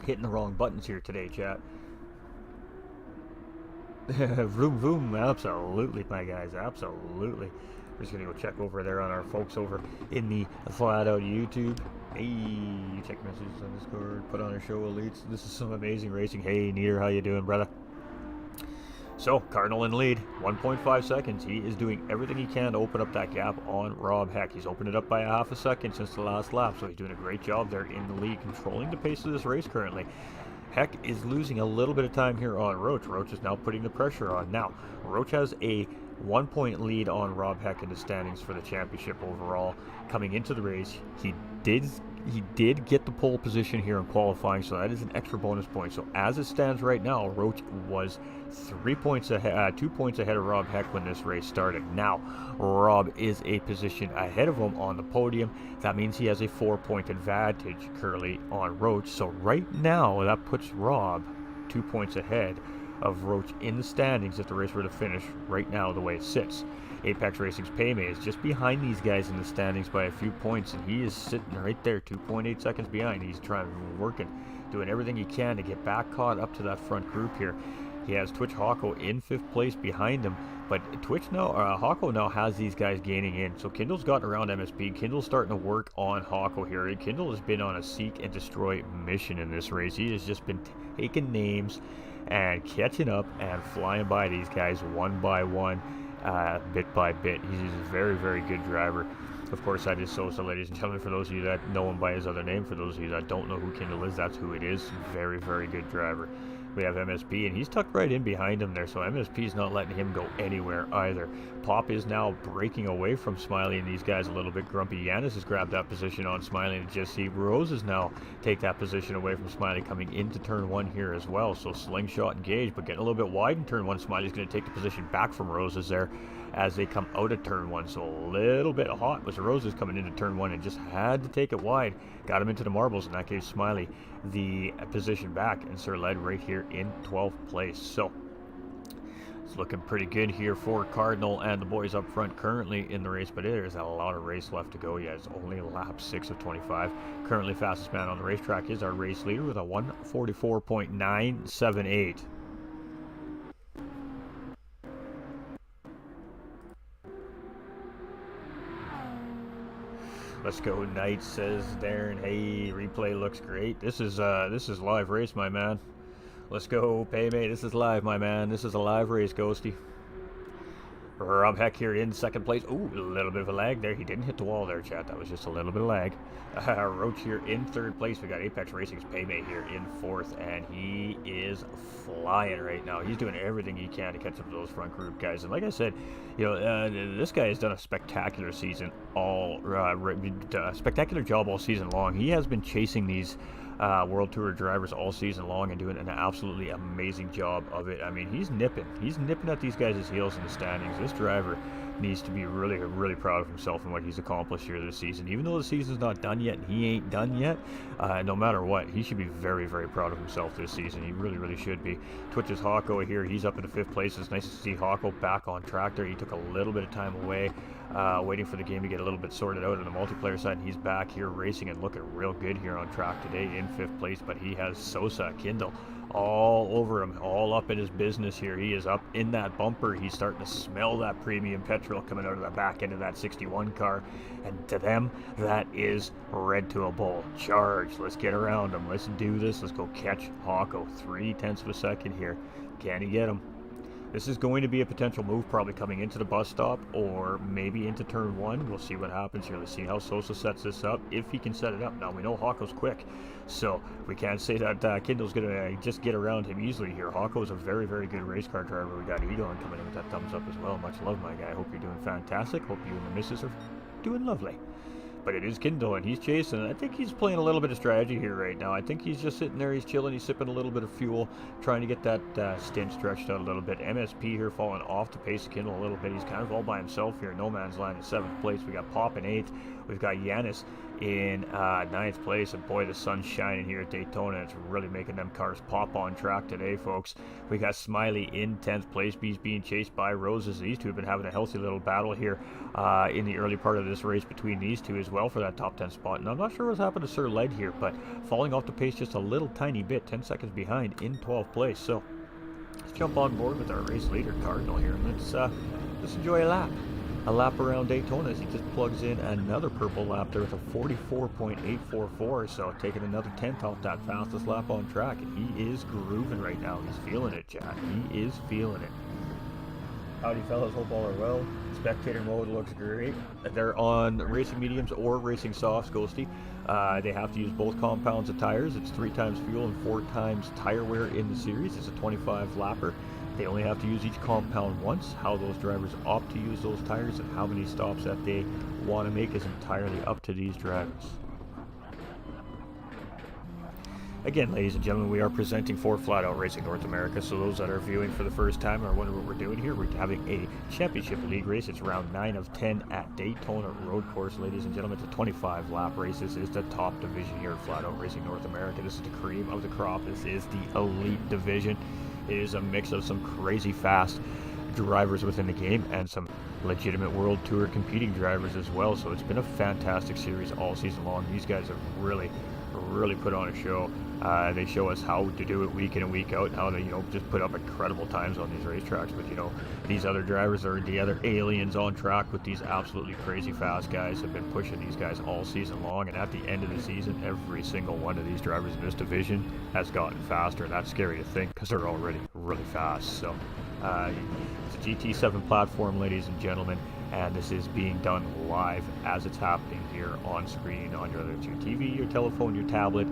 Hitting the wrong buttons here today, chat. Vroom vroom, absolutely, my guys, absolutely. We're just gonna go check over there on our folks over in the Flat Out YouTube. Hey, check messages on Discord, put on our show elites. This is some amazing racing. Hey, Neater, how you doing, brother? So, Cardinal in lead, 1.5 seconds. He is doing everything he can to open up that gap on Rob Heck. He's opened it up by a half a second since the last lap, so he's doing a great job there in the lead, controlling the pace of this race currently. Heck is losing a little bit of time here on Roach. Roach is now putting the pressure on. Now, Roach has a 1-point lead on Rob Heck in the standings for the championship overall. Coming into the race, he did get the pole position here in qualifying, so that is an extra bonus point. So as it stands right now, Roach was 2 points ahead of Rob Heck when this race started. Now, Rob is a position ahead of him on the podium. That means he has a 4-point advantage currently on Roach. So right now, that puts Rob 2 points ahead of Roach in the standings if the race were to finish right now the way it sits. Apex Racing's Paymate is just behind these guys in the standings by a few points, and he is sitting right there, 2.8 seconds behind. He's working, doing everything he can to get back caught up to that front group here. He has Twitch Hawko in 5th place behind him, but Hawko now has these guys gaining in. So Kindle's gotten around MSP. Kindle's starting to work on Hawko here. Kindle has been on a seek and destroy mission in this race. He has just been taking names and catching up and flying by these guys one by one, bit by bit. He's a very, very good driver. Of course, that is Sosa, ladies and gentlemen. For those of you that know him by his other name, for those of you that don't know who Kindle is, that's who it is. Very, very good driver. We have MSP, and he's tucked right in behind him there, so MSP is not letting him go anywhere either. Pop is now breaking away from Smiley and these guys a little bit. Grumpy Yanis has grabbed that position on Smiley, and just see Roses now take that position away from Smiley coming into turn 1 here as well. So Slingshot engaged, but getting a little bit wide in turn 1. Smiley's going to take the position back from Roses there as they come out of turn 1. So a little bit hot was Roses coming into turn 1 and just had to take it wide. Got him into the marbles, and that gave Smiley the position back, and Sir Led right here in 12th place. So it's looking pretty good here for Cardinal and the boys up front currently in the race, but there's a lot of race left to go. Yeah, it's only lap 6 of 25. Currently fastest man on the racetrack is our race leader with a 1:44.978. Let's go, Knight, says Darren. Hey, replay looks great. This is live race, my man. Let's go, Paymate. This is live, my man. This is a live race, Ghosty. Rob Heck here in 2nd place. Ooh, a little bit of a lag there. He didn't hit the wall there, chat. That was just a little bit of lag. Roach here in 3rd place. We got Apex Racing's Paymate here in 4th, and he is flying right now. He's doing everything he can to catch up to those front group guys. And like I said, you know, this guy has done a spectacular season spectacular job all season long. He has been chasing these World Tour drivers all season long and doing an absolutely amazing job of it. I mean, he's nipping at these guys' heels in the standings. This driver needs to be really, really proud of himself and what he's accomplished here this season. Even though the season's not done yet, and he ain't done yet, no matter what, he should be very, very proud of himself this season. He really, really should be. Twitch's Hawko here. He's up into 5th place. It's nice to see Hawko back on track there. He took a little bit of time away, waiting for the game to get a little bit sorted out on the multiplayer side, and he's back here racing and looking real good here on track today in 5th place. But he has Sosa, Kindle all over him, all up in his business here. He is up in that bumper. He's starting to smell that premium petrol coming out of the back end of that 61 car, and to them that is red to a bull. Charge. Let's get around him. Let's do this. Let's go catch Hawko. 0.3 of a second here. Can he get him? This is going to be a potential move probably coming into the bus stop or maybe into turn 1. We'll see what happens here. Let's see how Sosa sets this up, if he can set it up. Now, we know Hawko's quick, so we can't say that Kindle's going to just get around him easily here. Hawko's a very, very good race car driver. We got Egon coming in with that thumbs up as well. Much love, my guy. Hope you're doing fantastic. Hope you and the missus are doing lovely. But it is Kindle, and he's chasing. I think he's playing a little bit of strategy here right now. I think he's just sitting there, he's chilling, he's sipping a little bit of fuel, trying to get that stint stretched out a little bit. MSP here falling off the pace of Kindle a little bit. He's kind of all by himself here. No man's land in 7th place. We got Pop in 8th. We've got Yanis in 9th place, and boy, the sun's shining here at Daytona. It's really making them cars pop on track today, folks. We got Smiley in 10th place. He's being chased by Roses. These two have been having a healthy little battle here in the early part of this race between these two as well for that top 10 spot. And I'm not sure what's happened to Sir Led here, but falling off the pace just a little tiny bit, 10 seconds behind in 12th place. So let's jump on board with our race leader, Cardinal, here, and let's enjoy a lap. A lap around Daytona as he just plugs in another purple lap there with a 44.844, so taking another 10th off that fastest lap on track, and he is grooving right now. He's feeling it, Chad. He is feeling it. Howdy, fellas. Hope all are well. Spectator mode looks great. They're on racing mediums or racing softs, Ghosty. They have to use both compounds of tires. It's 3 times fuel and 4 times tire wear in the series. It's a 25 lapper. They only have to use each compound once. How those drivers opt to use those tires and how many stops that they want to make is entirely up to these drivers. Again, ladies and gentlemen, we are presenting for Flat Out Racing North America, so those that are viewing for the first time or wondering what we're doing here, we're having a championship league race. It's round 9 of 10 at Daytona Road Course, ladies and gentlemen. It's a 25 lap race. This is the top division here at Flat Out Racing North America. This is the cream of the crop. This is the elite division. It is a mix of some crazy fast drivers within the game and some legitimate World Tour competing drivers as well, so it's been a fantastic series all season long. These guys have really put on a show. They show us how to do it week in and week out, and how to, just put up incredible times on these racetracks. But, these other drivers are the other aliens on track with these absolutely crazy fast guys. Have been pushing these guys all season long, and at the end of the season, every single one of these drivers in this division has gotten faster. And that's scary to think, because they're already really fast. So, it's a GT7 platform, ladies and gentlemen, and this is being done live as it's happening here on screen on whether it's your TV, your telephone, your tablet,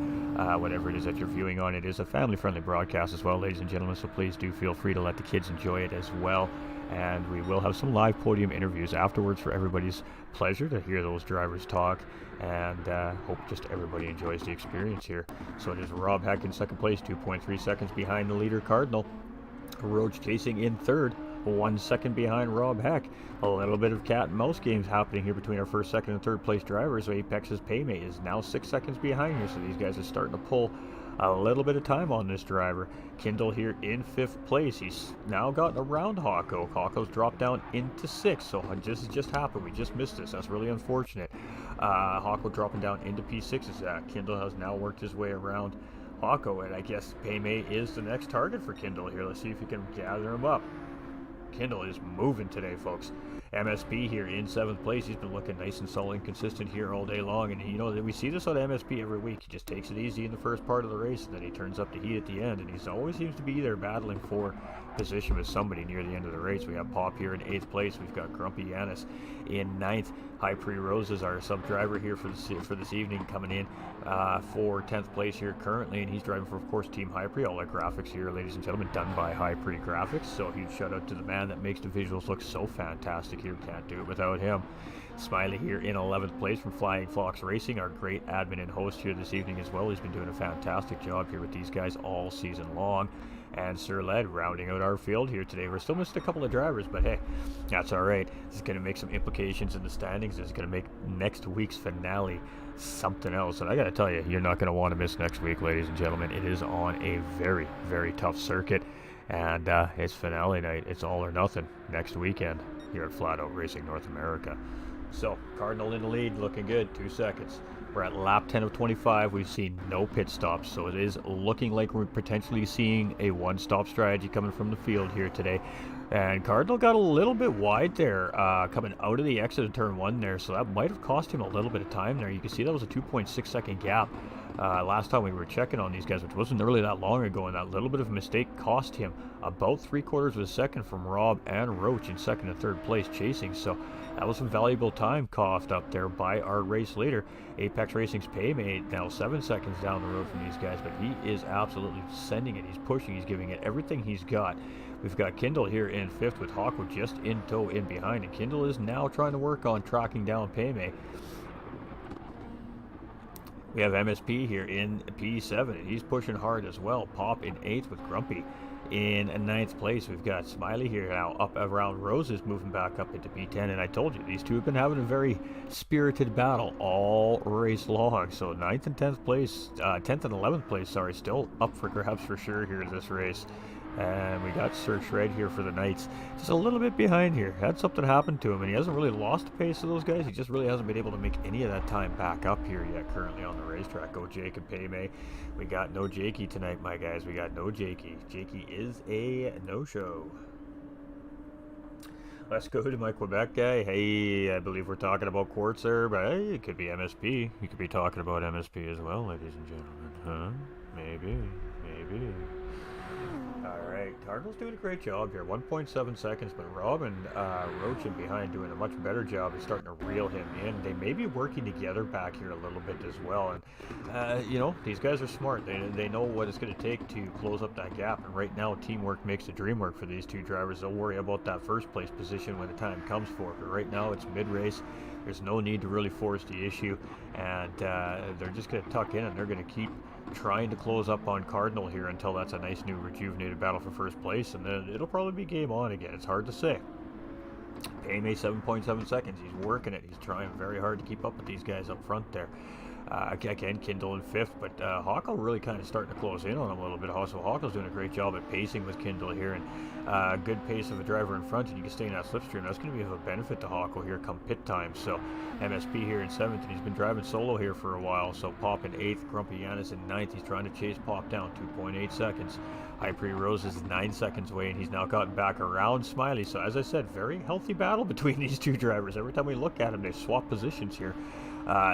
whatever it is that you're viewing on. It is a family-friendly broadcast as well, ladies and gentlemen, so please do feel free to let the kids enjoy it as well. And we will have some live podium interviews afterwards for everybody's pleasure to hear those drivers talk, and hope just everybody enjoys the experience here. So it is Rob Heck in second place, 2.3 seconds behind the leader Cardinal. Roach chasing in third, 1 second behind Rob Heck. A little bit of cat and mouse games happening here between our first, second, and third place drivers. So Apex's Paymate is now 6 seconds behind here, so these guys are starting to pull a little bit of time on this driver. Kindle here in 5th place. He's now gotten around Hawko. Hawko's dropped down into 6th, so this just happened. We just missed this. That's really unfortunate. Hawko dropping down into P6 as Kindle has now worked his way around Hawko, and I guess Paymate is the next target for Kindle here. Let's see if he can gather him up. Kindle is moving today, folks. MSP here in 7th place. He's been looking nice and solid and consistent here all day long, and we see this on MSP every week. He just takes it easy in the first part of the race, and then he turns up the heat at the end, and he always seems to be there battling for position with somebody near the end of the race. We have Pop here in 8th place. We've got Grumpy Yanis in 9th. High Pre-Rose is our sub-driver here for this evening, coming in for 10th place here currently, and he's driving for, of course, Team High Pre. All our graphics here, ladies and gentlemen, done by High Pre Graphics, so a huge shout out to the man that makes the visuals look so fantastic here. Can't do it without him. Smiley here in 11th place from Flying Fox Racing, our great admin and host here this evening as well. He's been doing a fantastic job here with these guys all season long. And Sir Led rounding out our field here today. We're still missing a couple of drivers, but hey, that's all right. This is going to make some implications in the standings. This is going to make next week's finale something else. And I got to tell you, you're not going to want to miss next week, ladies and gentlemen. It is on a very, very tough circuit. And it's finale night. It's all or nothing next weekend here at Flat Out Racing North America. So, Cardinal in the lead, looking good, 2 seconds. We're at lap 10 of 25. We've seen no pit stops, so it is looking like we're potentially seeing a one-stop strategy coming from the field here today. And Cardinal got a little bit wide there, coming out of the exit of turn 1 there, so that might have cost him a little bit of time there. You can see that was a 2.6 second gap last time we were checking on these guys, which wasn't really that long ago, and that little bit of a mistake cost him about 3/4 of a second from Rob and Roach in second and third place chasing. So that was some valuable time coughed up there by our race leader. Apex Racing's Paymate now 7 seconds down the road from these guys, but he is absolutely sending it. He's pushing, he's giving it everything he's got. We've got Kindle here in 5th with Hawko just in tow in behind, and Kindle is now trying to work on tracking down Paymate. We have MSP here in P7, and he's pushing hard as well. Pop in 8th with Grumpy in 9th place. We've got Smiley here now up around Roses, moving back up into P10, and I told you, these two have been having a very spirited battle all race long. So 9th and 10th place, 10th and 11th place, sorry, still up for grabs for sure here in this race. And we got Sir Shred here for the Knights. Just a little bit behind here. Had something happen to him, and he hasn't really lost the pace of those guys. He just really hasn't been able to make any of that time back up here yet currently on the racetrack. Go Jake and Paymay. We got no Jakey tonight, my guys. We got no Jakey. Jakey is a no-show. Let's go to my Quebec guy. Hey, I believe we're talking about Quartz there, but hey, it could be MSP. You could be talking about MSP as well, ladies and gentlemen. Huh? Maybe. Alright, Cardinal's doing a great job here. 1.7 seconds, but Rob and Roach in behind doing a much better job of starting to reel him in. They may be working together back here a little bit as well. And, these guys are smart. They know what it's going to take to close up that gap. And right now, teamwork makes the dream work for these two drivers. They'll worry about that first place position when the time comes for it. But right now, it's mid-race. There's no need to really force the issue. And they're just going to tuck in, and they're going to keep trying to close up on Cardinal here until that's a nice new rejuvenated battle for first place, and then it'll probably be game on again. It's hard to say. Paymay 7.7 seconds. He's working it. He's trying very hard to keep up with these guys up front there. Again, Kindle in 5th, but Hawko really kind of starting to close in on him a little bit. Also, Hawko's doing a great job at pacing with Kindle here, and good pace of a driver in front, and you can stay in that slipstream. That's going to be of a benefit to Hawko here come pit time. So MSP here in 7th, and he's been driving solo here for a while. So Pop in 8th, Grumpy Yanis in 9th. He's trying to chase Pop down, 2.8 seconds. High Pre Rose is 9 seconds away, and he's now gotten back around Smiley. So as I said, very healthy battle between these two drivers. Every time we look at them, they swap positions here.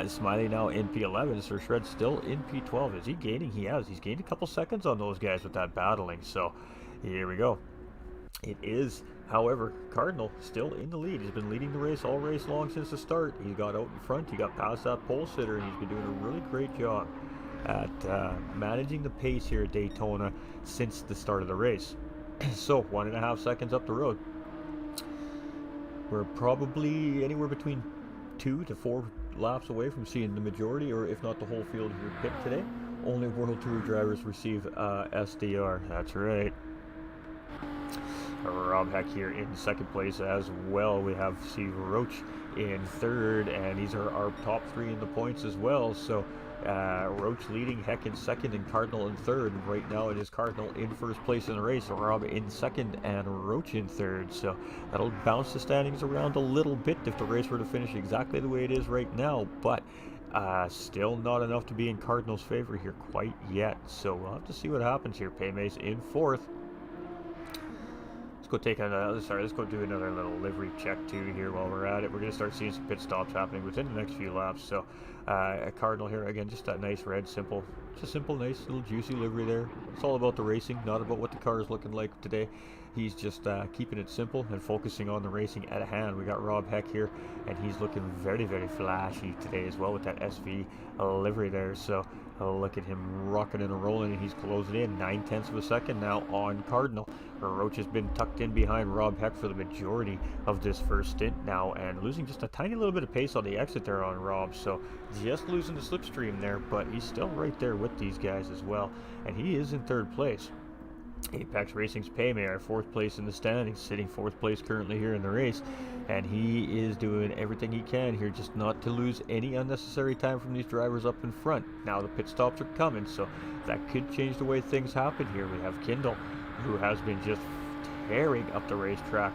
Smiley now in P11, Sir Shred still in P12. Is he gaining? He has. He's gained a couple seconds on those guys with that battling. So here we go. It is, however, Cardinal still in the lead. He's been leading the race all race long since the start. He got out in front. He got past that pole sitter, and he's been doing a really great job at managing the pace here at Daytona since the start of the race. So 1.5 seconds up the road. We're probably anywhere between 2 to 4 laps away from seeing the majority, or if not the whole field here pit today. Only World Tour drivers receive SDR. That's right. Rob Heck here in 2nd place as well. We have Steve Roach in 3rd, and these are our top 3 in the points as well. So Roach leading, Heck in 2nd, and Cardinal in 3rd. Right now it is Cardinal in 1st place in the race, Rob in 2nd, and Roach in 3rd. So that'll bounce the standings around a little bit if the race were to finish exactly the way it is right now, but still not enough to be in Cardinal's favor here quite yet. So we'll have to see what happens here. Paymay's in 4th. Let's go take another, let's go do another little livery check too here while we're at it. We're going to start seeing some pit stops happening within the next few laps. So a Cardinal here, again, just that nice red, simple, just a simple, nice little juicy livery there. It's all about the racing, not about what the car is looking like today. He's just keeping it simple and focusing on the racing at hand. We got Rob Heck here, and he's looking very, very flashy today as well with that SV livery there. So look at him rocking and rolling, and he's closing in 9/10 of a second now on Cardinal. Roach has been tucked in behind Rob Heck for the majority of this first stint now, and losing just a tiny little bit of pace on the exit there on Rob. So just losing the slipstream there, but he's still right there with these guys as well, and he is in 3rd place. Apex Racing's Paymare, 4th place in the standings, sitting 4th place currently here in the race, and he is doing everything he can here just not to lose any unnecessary time from these drivers up in front. Now the pit stops are coming, so that could change the way things happen here. We have Kindle, who has been just tearing up the racetrack,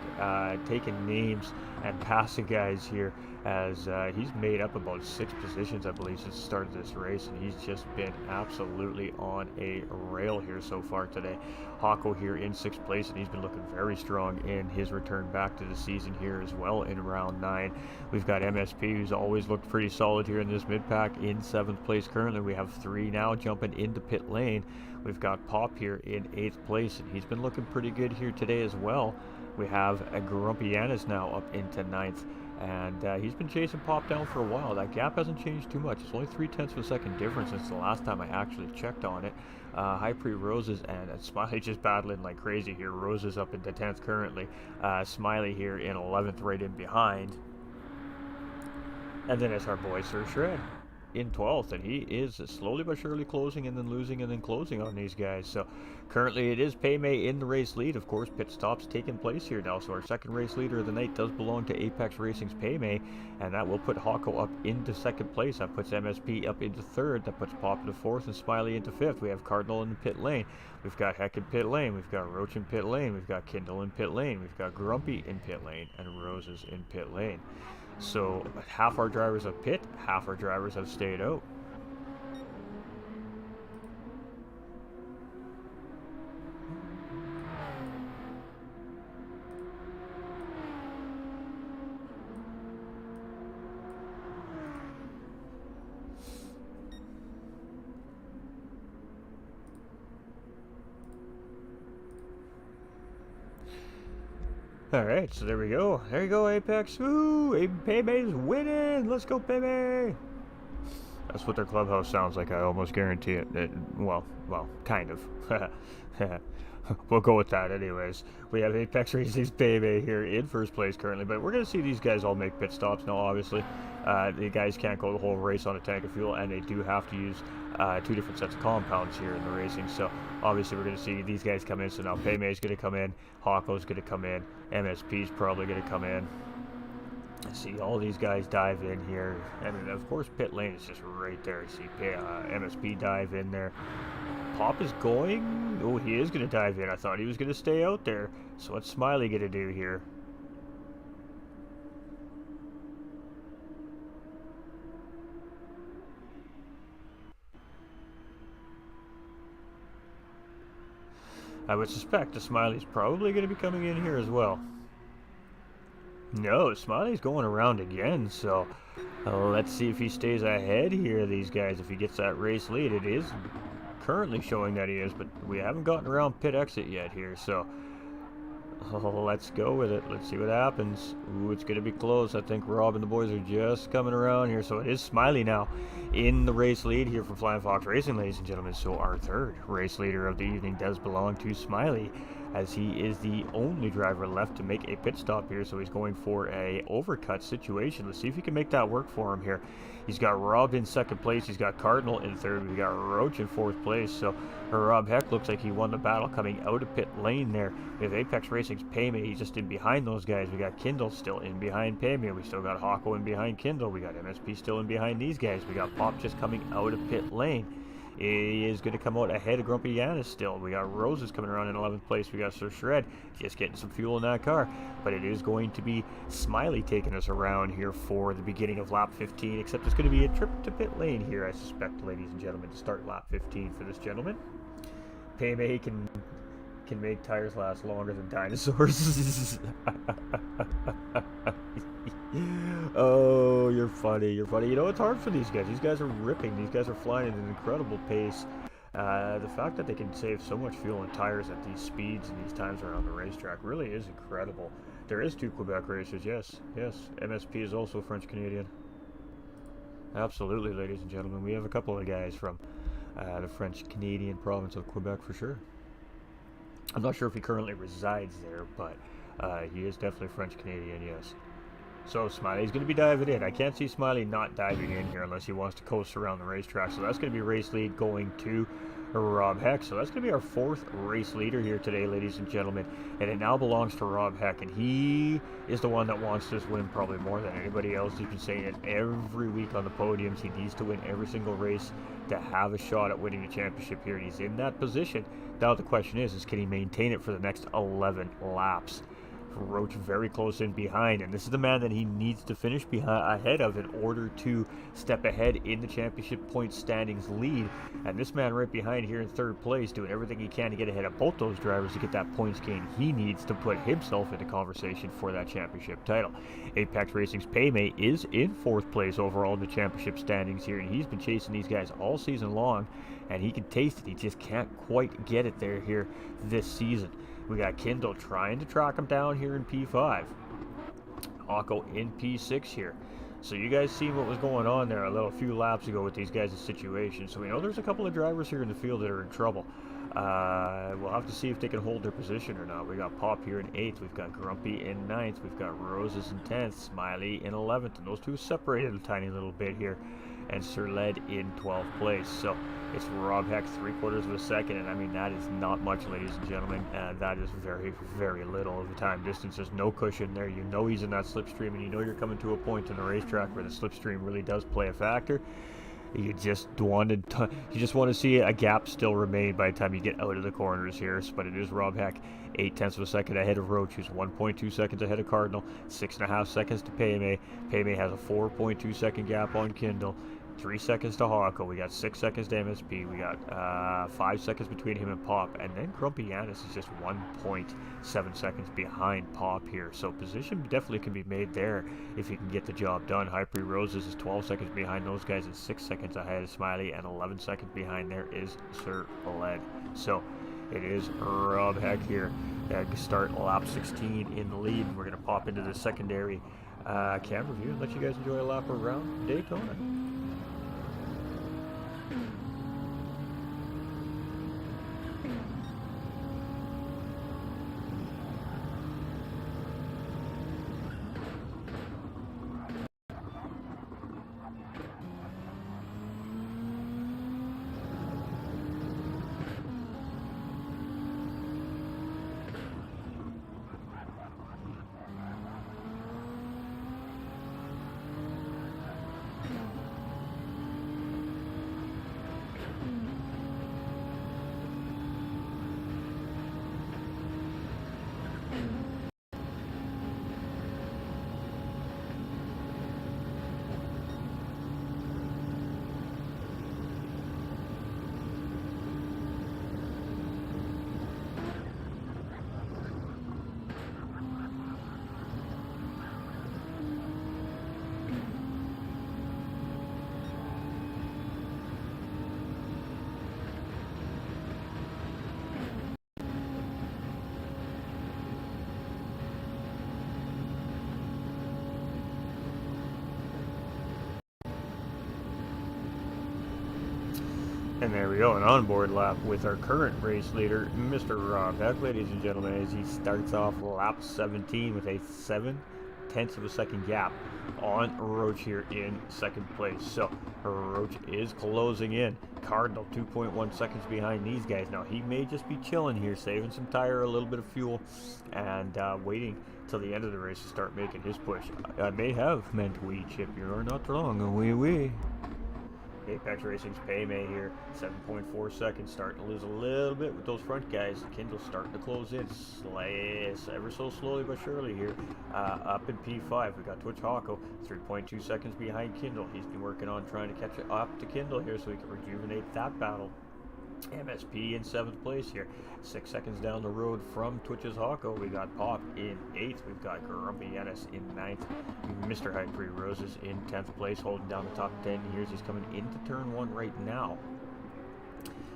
taking names and passing guys here, as he's made up about 6 positions, I believe, since the start of this race, and he's just been absolutely on a rail here so far today. Hawko here in 6th place, and he's been looking very strong in his return back to the season here as well in round 9. We've got MSP, who's always looked pretty solid here in this mid-pack, in 7th place currently. We have 3 now jumping into pit lane. We've got Pop here in 8th place, and he's been looking pretty good here today as well. We have a Grumpy Yanis now up into 9th, and he's been chasing Pop down for a while. That gap hasn't changed too much. It's only 0.3 of a second difference since the last time I actually checked on it. High Pre Roses and Smiley just battling like crazy here. Roses up into 10th currently. Smiley here in 11th, right in behind. And then it's our boy Sir Shred in 12th, and he is slowly but surely closing and then losing and then closing on these guys. So currently it is Paymay in the race lead. Of course, pit stops taking place here now, so our second race leader of the night does belong to Apex Racing's Paymay, and that will put Hawko up into 2nd place. That puts MSP up into 3rd. That puts Pop into 4th and Smiley into 5th. We have Cardinal in the pit lane. We've got Heck in pit lane. We've got Roach in pit lane. We've got Kindle in pit lane. We've got Grumpy in pit lane, and Roses in pit lane. So half our drivers have pit, half our drivers have stayed out. Alright, so there we go. There you go, Apex. Woo! Paymay's winning! Let's go, Paymay! That's what their clubhouse sounds like, I almost guarantee it. Well, kind of. We'll go with that anyways. We have Apex Racing's Paymay here in 1st place currently, but we're going to see these guys all make pit stops now, obviously. The guys can't go the whole race on a tank of fuel, and they do have to use 2 different sets of compounds here in the racing. So obviously we're going to see these guys come in. So now Paymay's going to come in, Hawko's going to come in, MSP's probably going to come in, See all these guys dive in here, and of course pit lane is just right there. See MSP dive in there. Pop is going. Oh, he is going to dive in. I thought he was going to stay out there. So what's Smiley going to do here? I would suspect the Smiley's probably going to be coming in here as well. No, Smiley's going around again, so let's see if he stays ahead here, these guys. If he gets that race lead, it is currently showing that he is, but we haven't gotten around pit exit yet here, so let's go with it. Let's see what happens. Ooh, it's going to be close. I think Rob and the boys are just coming around here, so it is Smiley now in the race lead here for Flying Fox Racing, ladies and gentlemen. So our third race leader of the evening does belong to Smiley, as he is the only driver left to make a pit stop here. So he's going for a overcut situation. Let's see if he can make that work for him here. He's got Rob in second place. He's got Cardinal in third. We got Roach in fourth place. So Rob Heck looks like he won the battle coming out of pit lane there. We have Apex Racing's Payme. He's just in behind those guys. We got Kindle still in behind Payme. We still got Hawko in behind Kindle. We got MSP still in behind these guys. We got Pop just coming out of pit lane. He is going to come out ahead of Grumpy Yanis still. We got Roses coming around in 11th place. We got Sir Shred just getting some fuel in that car. But it is going to be Smiley taking us around here for the beginning of lap 15. Except it's going to be a trip to pit lane here, I suspect, ladies and gentlemen, to start lap 15 for this gentleman. Payme can make tires last longer than dinosaurs. Oh, you're funny. You're funny. You know, it's hard for these guys. These guys are ripping. These guys are flying at an incredible pace. The fact that they can save so much fuel and tires at these speeds and these times around the racetrack really is incredible. There is 2 Quebec racers, yes. Yes, MSP is also French-Canadian. Absolutely, ladies and gentlemen. We have a couple of guys from the French-Canadian province of Quebec for sure. I'm not sure if he currently resides there, but he is definitely French-Canadian, yes. So Smiley's going to be diving in. I can't see Smiley not diving in here unless he wants to coast around the racetrack. So that's going to be race lead going to Rob Heck. So that's going to be our 4th race leader here today, ladies and gentlemen. And it now belongs to Rob Heck. And he is the one that wants this win probably more than anybody else. He's been saying it every week on the podiums. He needs to win every single race to have a shot at winning the championship here. And he's in that position. Now the question is can he maintain it for the next 11 laps? Roach very close in behind, and this is the man that he needs to finish ahead of in order to step ahead in the championship point standings lead. And this man right behind here in 3rd place doing everything he can to get ahead of both those drivers to get that points gain he needs to put himself into conversation for that championship title. Apex Racing's Payme is in 4th place overall in the championship standings here, and he's been chasing these guys all season long, and he can taste it. He just can't quite get it there here this season. We got Kindle trying to track him down here in P5. Hawko in P6 here. So you guys see what was going on there a few laps ago with these guys' situation. So we know there's a couple of drivers here in the field that are in trouble. We'll have to see if they can hold their position or not. We got Pop here in 8th. We've got Grumpy in 9th. We've got Roses in 10th. Smiley in 11th. And those two separated a tiny little bit here. And Sir Led in 12th place. So it's Rob Heck 3/4 of a second, and I mean that is not much, ladies and gentlemen, and that is very, very little of the time distance. There's no cushion there. You know he's in that slipstream, and you know you're coming to a point in the racetrack where the slipstream really does play a factor. You just want to see a gap still remain by the time you get out of the corners here. But it is Rob Heck 0.8 of a second ahead of Roach, who's 1.2 seconds ahead of Cardinal, 6.5 seconds to Payme. Payme has a 4.2 second gap on Kindle. 3 seconds to Hawko. We got 6 seconds to MSP. We got 5 seconds between him and Pop. And then Grumpy Yanis is just 1.7 seconds behind Pop here. So position definitely can be made there if he can get the job done. Hyper Roses is 12 seconds behind those guys and 6 seconds ahead of Smiley. And 11 seconds behind there is Sir Led. So it is Rob Heck here. Start lap 16 in the lead. And we're going to pop into the secondary camera view and let you guys enjoy a lap around Daytona. And there we go, an onboard lap with our current race leader, Mr. Rob Heck, ladies and gentlemen, as he starts off lap 17 with a 7/10 of a second gap on Roach here in second place. So Roach is closing in. Cardinal 2.1 seconds behind these guys. Now he may just be chilling here, saving some tire, a little bit of fuel, and waiting till the end of the race to start making his push. I may have meant we, Chip. You're not wrong. We. Apex Racing's Paymay here, 7.4 seconds, starting to lose a little bit with those front guys. Kindle's starting to close in, ever so slowly but surely here. Up in P5, we got Twitch Hawko, 3.2 seconds behind Kindle. He's been working on trying to catch up to Kindle here so he can rejuvenate that battle. MSP in 7th place here, 6 seconds down the road from Twitch's Hawko. We got Pop in 8th. We've got Grumpy Ennis in 9th. Mr. High Pre Roses in 10th place, holding down the top 10 here. He's coming into turn 1 right now.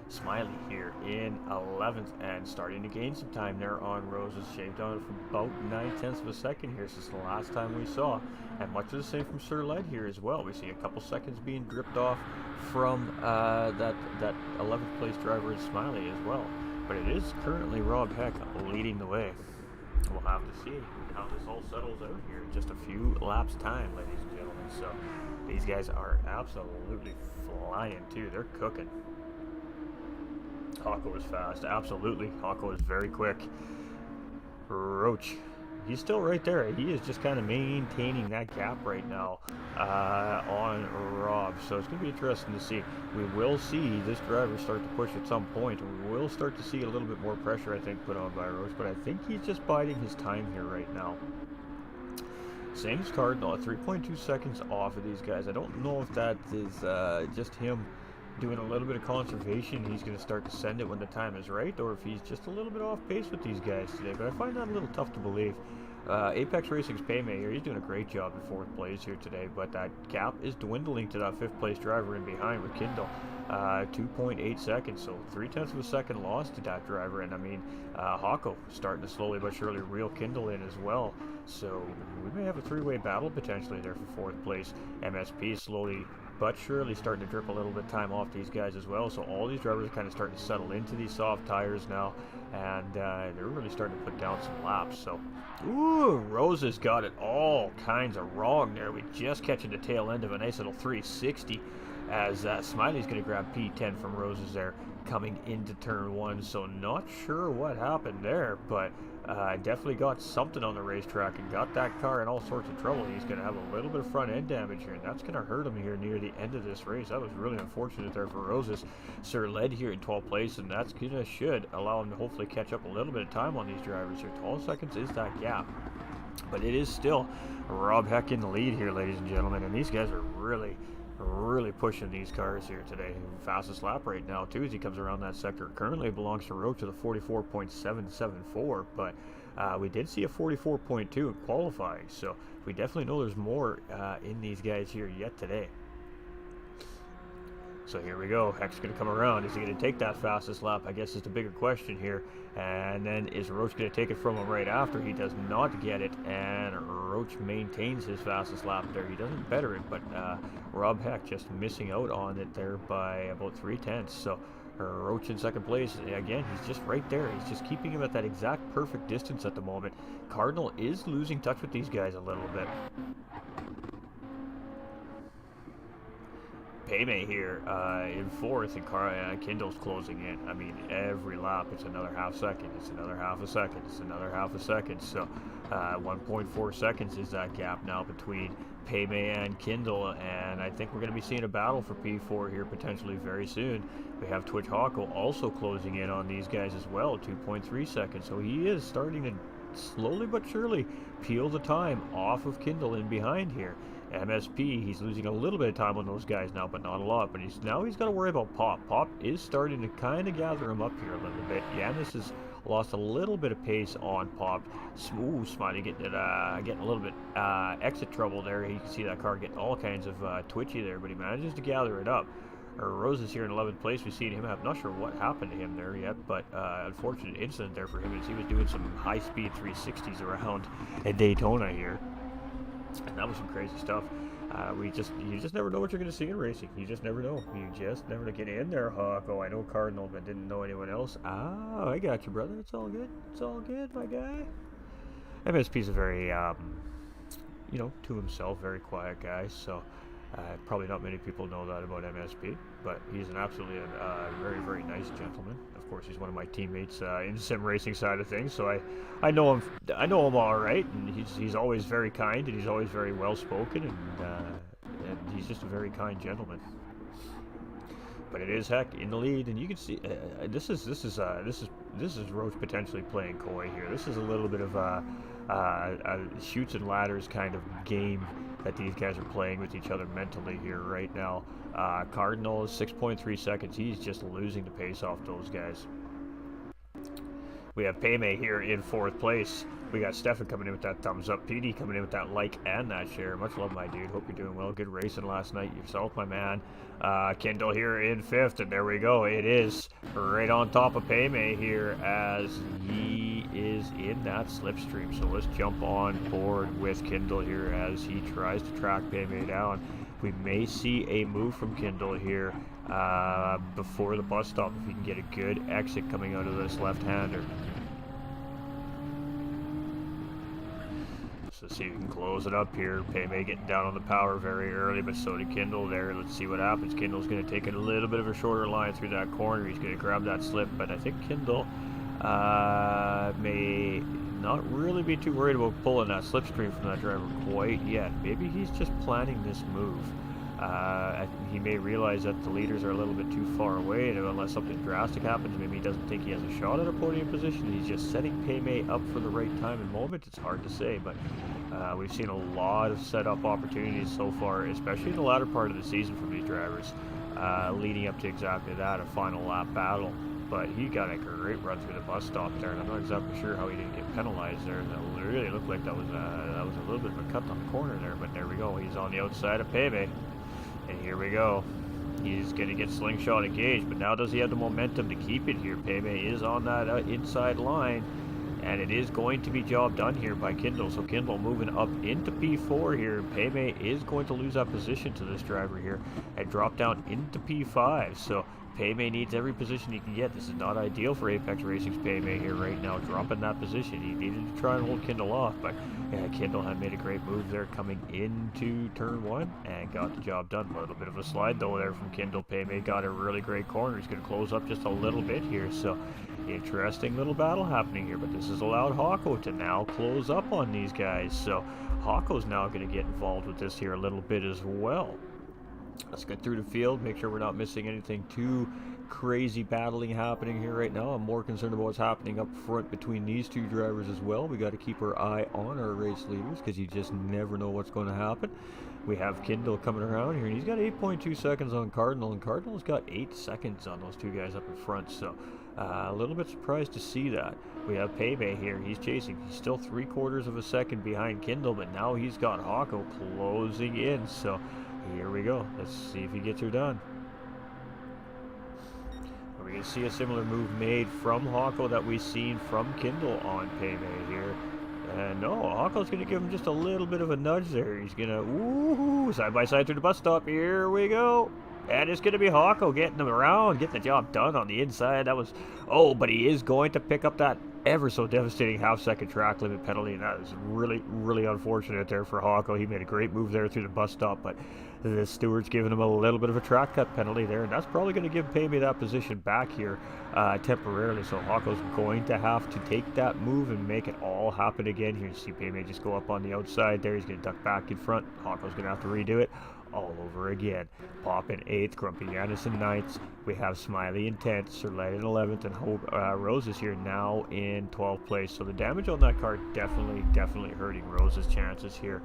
Smiley here in 11th and starting to gain some time there on Roses, shaved on it from about 9/10 of a second here since the last time we saw, and much of the same from Sir Led here as well. We see a couple seconds being dripped off from that 11th place driver in Smiley as well, but it is currently Rob Heck leading the way. We'll have to see how this all settles out here in just a few laps time, ladies and gentlemen. So these guys are absolutely flying too. They're cooking. Hawko is fast, absolutely. Hawko is very quick. Roach, he's still right there. He is just kind of maintaining that gap right now on Rob. So it's going to be interesting to see. We will see this driver start to push at some point. We will start to see a little bit more pressure, I think, put on by Roach. But I think he's just biding his time here right now. Same as Cardinal, 3.2 seconds off of these guys. I don't know if that is just him doing a little bit of conservation. He's going to start to send it when the time is right, or if he's just a little bit off pace with these guys today, but I find that a little tough to believe. Apex Racing's Paymay here, he's doing a great job in 4th place here today, but that gap is dwindling to that 5th place driver in behind with Kindle. 2.8 seconds, so 0.3 of a second loss to that driver, and I mean, Hawko starting to slowly but surely reel Kindle in as well, so we may have a 3-way battle potentially there for 4th place. MSP slowly but surely starting to drip a little bit of time off these guys as well. So all these drivers are kind of starting to settle into these soft tires now, and they're really starting to put down some laps. So, ooh, Roses got it all kinds of wrong there. We just catching the tail end of a nice little 360 as Smiley's going to grab P10 from Roses there coming into turn 1. So not sure what happened there, but definitely got something on the racetrack and got that car in all sorts of trouble. He's going to have a little bit of front end damage here, and that's going to hurt him here near the end of this race. That was really unfortunate there for Roses. Sir Led here in 12th place, and that's going to should allow him to hopefully catch up a little bit of time on these drivers here. 12 seconds is that gap, but it is still Rob Heck in the lead here, ladies and gentlemen, and these guys are really pushing these cars here today. Fastest lap right now too as he comes around that sector. Currently belongs to Roach with a 44.774, but we did see a 44.2 in qualifying, so we definitely know there's more in these guys here yet today. So here we go. Heck's going to come around. Is he going to take that fastest lap? I guess is the bigger question here. And then is Roach going to take it from him right after? He does not get it, and Roach maintains his fastest lap there. He doesn't better it, but Rob Heck just missing out on it there by about 0.3. So Roach in 2nd place. Again, he's just right there. He's just keeping him at that exact perfect distance at the moment. Cardinal is losing touch with these guys a little bit. Paymay here in 4th, and Kindle's closing in. I mean, every lap it's another half second, it's another half a second, it's another half a second. So 1.4 seconds is that gap now between Paymay and Kindle, and I think we're going to be seeing a battle for P4 here potentially very soon. We have Twitch Hawko also closing in on these guys as well, 2.3 seconds. So he is starting to slowly but surely peel the time off of Kindle in behind here. MSP, he's losing a little bit of time on those guys now, but not a lot. But he's got to worry about Pop. Pop is starting to kind of gather him up here a little bit. Yanis has lost a little bit of pace on Pop. Smooth Smiley getting a little bit exit trouble there. You can see that car getting all kinds of twitchy there, but he manages to gather it up. Rose is here in 11th place. We've seen him. I'm not sure what happened to him there yet, but unfortunate incident there for him as he was doing some high-speed 360s around at Daytona here. And that was some crazy stuff. You just never know what you're going to see in racing. You just never know. You just never get in there, Hawk. Oh, I know Cardinal, but didn't know anyone else. Ah, I got you, brother. It's all good. It's all good, my guy. MSP's a very, to himself, very quiet guy. So, probably not many people know that about MSP, but he's an absolutely very, very nice gentleman. Of course, he's one of my teammates in the sim racing side of things, so I know him. I know him all right, and he's always very kind, and he's always very well spoken, and he's just a very kind gentleman. But it is Heck in the lead, and you can see this is Roach potentially playing coy here. This is a little bit of a shoots and ladders kind of game that these guys are playing with each other mentally here right now. Cardinal is 6.3 seconds. He's just losing the pace off those guys. We have Payme here in 4th place. We got Stefan coming in with that thumbs up. PD coming in with that like and that share. Much love, my dude. Hope you're doing well. Good racing last night yourself, my man. Kendall here in 5th, and there we go. It is right on top of Payme here as he is in that slipstream. So let's jump on board with Kendall here as he tries to track Payme down. We may see a move from Kendall here before the bus stop if he can get a good exit coming out of this left-hander. So see if we can close it up here. Payme getting down on the power very early, but so did Kendall there. Let's see what happens. Kendall's going to take a little bit of a shorter line through that corner. He's going to grab that slip, but I think Kendall may not really be too worried about pulling that slipstream from that driver quite yet. Maybe he's just planning this move. He may realize that the leaders are a little bit too far away, and unless something drastic happens, maybe he doesn't think he has a shot at a podium position. He's just setting Payme up for the right time and moment. It's hard to say, but we've seen a lot of setup opportunities so far, especially in the latter part of the season from these drivers, leading up to exactly that, a final lap battle. But he got a great run through the bus stop there, and I'm not exactly sure how he didn't get penalized there. That really looked like that was a little bit of a cut on the corner there, but there we go. He's on the outside of Payme. And here we go. He's going to get slingshot engaged, but now does he have the momentum to keep it here? Payme is on that inside line, and it is going to be job done here by Kendall. So Kendall moving up into P4 here. Payme is going to lose that position to this driver here and drop down into P5. So Payme needs every position he can get. This is not ideal for Apex Racing's Payme here right now, dropping that position. He needed to try and hold Kendall off, but Kendall had made a great move there coming into turn 1 and got the job done. A little bit of a slide though there from Kendall. Payme got a really great corner. He's going to close up just a little bit here, so interesting little battle happening here, but this has allowed Hawko to now close up on these guys. So Hawko's now going to get involved with this here a little bit as well. Let's get through the field, make sure we're not missing anything too crazy battling happening here right now. I'm more concerned about what's happening up front between these two drivers as well. We got to keep our eye on our race leaders because you just never know what's going to happen. We have Kendall coming around here, and he's got 8.2 seconds on Cardinal, and Cardinal's got 8 seconds on those two guys up in front, so a little bit surprised to see that. We have Payme here. He's chasing. He's still 3/4 of a second behind Kendall, but now he's got Hawko closing in, so here we go. Let's see if he gets her done. We're going to see a similar move made from Hawko that we've seen from Kendall on Payme here. And no, Hawko's going to give him just a little bit of a nudge there. He's going to, side by side through the bus stop. Here we go. And it's going to be Hawko getting him around, getting the job done on the inside. That was, but he is going to pick up that ever so devastating half-second track limit penalty, and that is really, really unfortunate there for Hawko. He made a great move there through the bus stop, but the steward's giving him a little bit of a track cut penalty there, and that's probably going to give Payme that position back here temporarily. So Hawko's going to have to take that move and make it all happen again here. You see Payme just go up on the outside there. He's going to duck back in front. Hawko's going to have to redo it all over again. Pop in 8th, Grumpy Yanis in 9th. We have Smiley in 10th, Serlet in 11th, and Rose is here now in 12th place. So the damage on that car definitely hurting Rose's chances here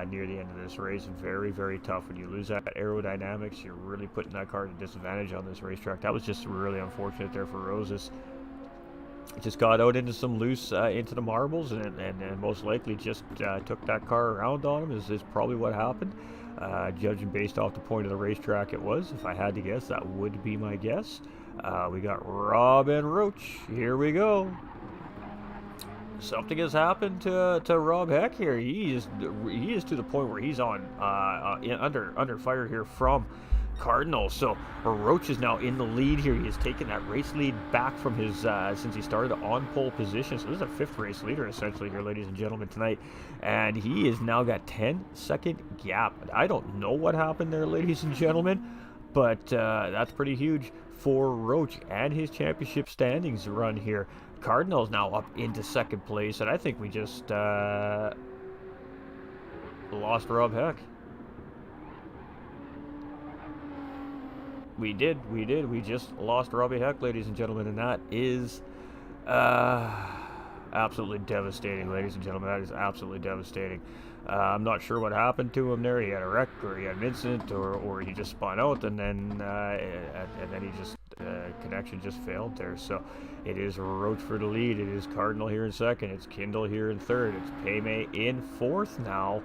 near the end of this race. Very, very tough. When you lose that aerodynamics, you're really putting that car at a disadvantage on this racetrack. That was just really unfortunate there for Roses. Just got out into some loose, into the marbles, and most likely just took that car around on him is probably what happened. Judging based off the point of the racetrack it was, if I had to guess, that would be my guess. We got Rob and Roach. Here we go. Something has happened to Rob Heck here. He is to the point where he's on under fire here from Cardinal. So Roach is now in the lead here. He has taken that race lead back from his since he started on pole position. So this is a 5th race leader essentially here, ladies and gentlemen, tonight. And he has now got 10-second gap. I don't know what happened there, ladies and gentlemen, but that's pretty huge for Roach and his championship standings run here. Cardinal's now up into 2nd place, and I think we just lost Rob Heck. We did. We just lost Robbie Heck, ladies and gentlemen, and that is absolutely devastating, ladies and gentlemen. That is absolutely devastating. I'm not sure what happened to him there. He had a wreck, or he had an incident, or he just spun out, and then he just connection just failed there. So it is Roach for the lead. It is Cardinal here in 2nd. It's Kindle here in 3rd. It's Paymay in 4th now.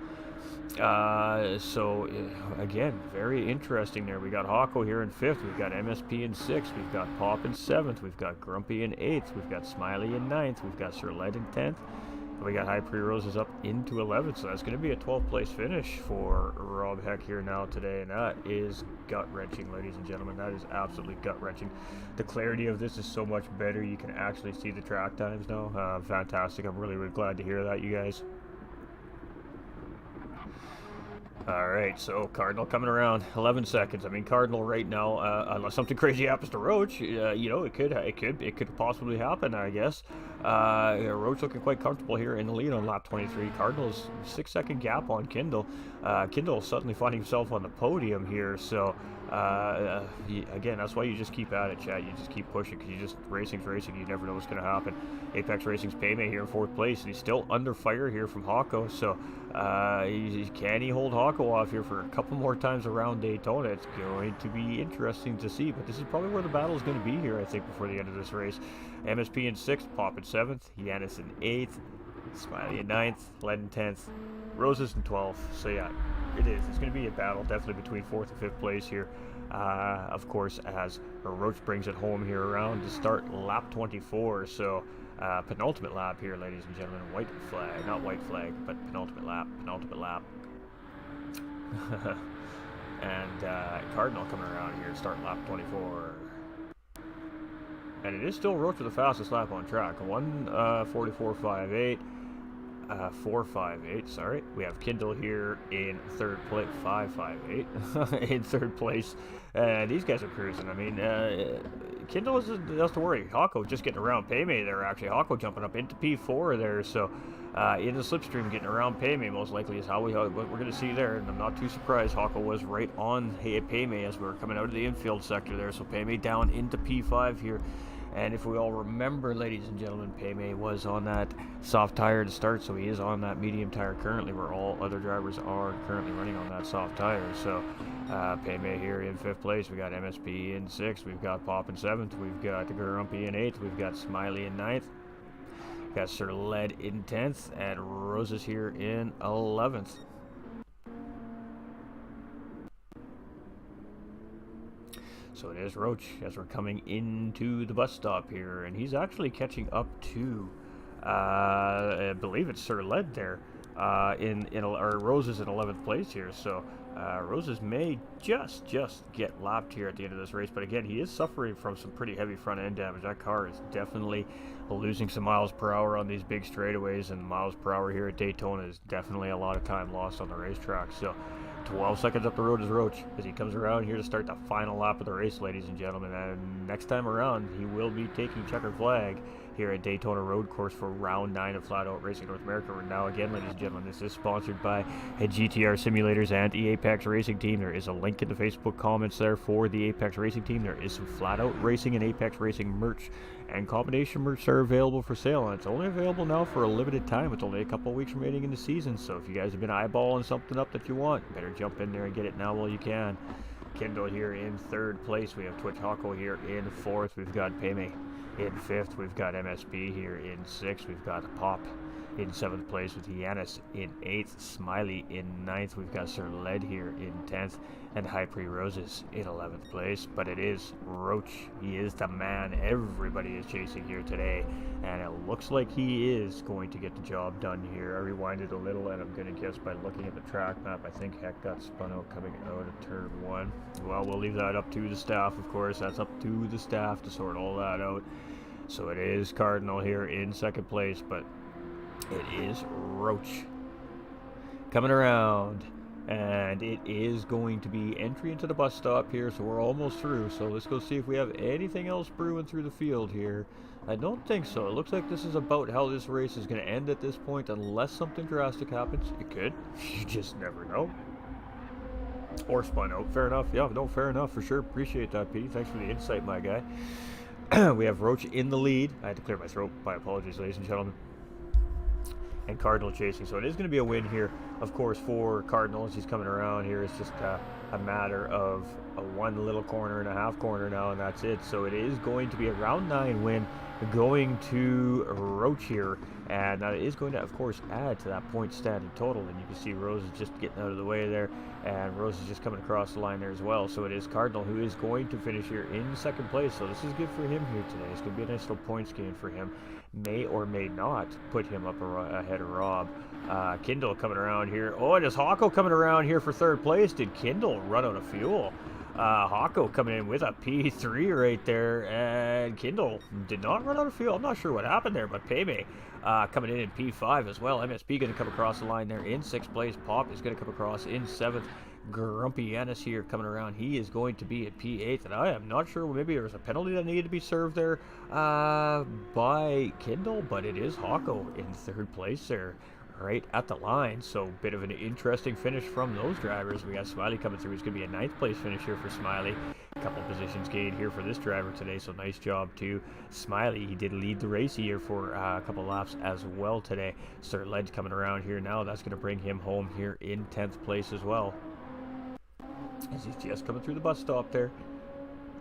So again, very interesting there. We got Hawko here in 5th. We've got MSP in 6th. We've got Pop in 7th. We've got Grumpy in 8th. We've got Smiley in 9th. We've got Sir Led in 10th. And we got High Pre-Roses up into 11th. So that's going to be a 12th place finish for Rob Heck here now today. And that is gut-wrenching, ladies and gentlemen. That is absolutely gut-wrenching. The clarity of this is so much better. You can actually see the track times now. Fantastic. I'm really, really glad to hear that, you guys. Alright, so Cardinal coming around 11 seconds. I mean, Cardinal right now, unless something crazy happens to Roach, you know, it could possibly happen, I guess. Roach looking quite comfortable here in the lead on lap 23. Cardinal's 6-second gap on Kindle. Kindle suddenly finding himself on the podium here, so again, that's why you just keep at it, chat. You just keep pushing, because you just racing's racing. You never know what's going to happen. Apex Racing's Paymay here in 4th place, and he's still under fire here from Hawko, so can he hold Hawko off here for a couple more times around Daytona? It's going to be interesting to see, but this is probably where the battle is going to be here, I think, before the end of this race. MSP in 6th, Pop in 7th, Yanis in 8th, Smiley in 9th, Led in 10th, Roses in 12th. So yeah, it is. It's going to be a battle definitely between 4th and 5th place here. Of course, as Roach brings it home here around to start lap 24. So penultimate lap here, ladies and gentlemen. White flag, not white flag, but penultimate lap. And Cardinal coming around here to start lap 24. And it is still Roach with the fastest lap on track. 1:44.58. 4:58. Sorry, we have Kindle here in 3rd place. 5:58 in 3rd place. These guys are cruising. I mean, Kindle doesn't have to worry. Hawko just getting around Paymay there. Actually, Hawko jumping up into P4 there. So in the slipstream, getting around Paymay most likely is what we're going to see there. And I'm not too surprised. Hawko was right on Paymay as we were coming out of the infield sector there. So Paymay down into P5 here. And if we all remember, ladies and gentlemen, Paymay was on that soft tire to start, so he is on that medium tire currently, where all other drivers are currently running on that soft tire. So Paymay here in 5th place. We got MSP in 6th. We've got Pop in 7th. We've got Grumpy in 8th. We've got Smiley in 9th. We've got Sir Led in 10th. And Roses here in 11th. So it is Roach as we're coming into the bus stop here, and he's actually catching up to, I believe it's Sir Led there, or Roses in 11th place here. So Roses may just get lapped here at the end of this race, but again, he is suffering from some pretty heavy front end damage. That car is definitely losing some miles per hour on these big straightaways, and miles per hour here at Daytona is definitely a lot of time lost on the racetrack. So 12 seconds up the road is Roach as he comes around here to start the final lap of the race, ladies and gentlemen. And next time around, he will be taking checkered flag here at Daytona Road Course for round 9 of Flat Out Racing North America. Now, again, ladies and gentlemen, this is sponsored by GTR Simulators and the Apex Racing Team. There is a link in the Facebook comments there for the Apex Racing Team. There is some Flat Out Racing and Apex Racing merch and combination merch are available for sale, and it's only available now for a limited time. It's only a couple of weeks remaining in the season, so if you guys have been eyeballing something up that you want, better jump in there and get it now while you can. Kindle here in 3rd place. We have Twitch Hawko here in 4th. We've got Paymay in 5th. We've got MSB here in 6th. We've got Pop in 7th place, with Yanis in 8th, Smiley in 9th. We've got Sir Led here in 10th, and High Pre Roses in 11th place. But it is Roach. He is the man everybody is chasing here today, and it looks like he is going to get the job done here. I rewinded a little, and I'm going to guess by looking at the track map, I think Heck got spun out coming out of turn 1. Well, we'll leave that up to the staff, of course. That's up to the staff to sort all that out. So it is Cardinal here in 2nd place, but it is Roach coming around, and it is going to be entry into the bus stop here, so we're almost through. So let's go see if we have anything else brewing through the field here. I don't think so. It looks like this is about how this race is going to end at this point, unless something drastic happens. It could. You just never know. Or spun out. Fair enough. Yeah, no, fair enough for sure. Appreciate that, Pete. Thanks for the insight, my guy. We have Roach in the lead. I had to clear my throat. My apologies, ladies and gentlemen. And Cardinal chasing. So it is going to be a win here, of course, for Cardinal as he's coming around here. It's just a matter of a one little corner and a half corner now, and that's it. So it is going to be a round 9 win going to Roach here, and that is going to, of course, add to that point standing total. And you can see Rose is just getting out of the way there, and Rose is just coming across the line there as well. So it is Cardinal who is going to finish here in 2nd place. So this is good for him here today. It's going to be a nice little points gain for him. May or may not put him up ahead of Rob. Kindle coming around here. Oh, and is Hawko coming around here for 3rd place? Did Kindle run out of fuel? Hawko coming in with a P3 right there, and Kindle did not run out of fuel. I'm not sure what happened there, but Payme coming in P5 as well. MSP going to come across the line there in 6th place. Pop is going to come across in 7th. Grumpy Yanis here coming around. He is going to be at P8, and I am not sure. Maybe there was a penalty that needed to be served there by Kindle, but it is Hawko in 3rd place there, right at the line. So bit of an interesting finish from those drivers. We got Smiley coming through. It's going to be a 9th place finish here for Smiley. A couple positions gained here for this driver today, so nice job to Smiley. He did lead the race here for a couple laps as well today. Sir Ledge coming around here now. That's going to bring him home here in 10th place as well, as he's just coming through the bus stop there.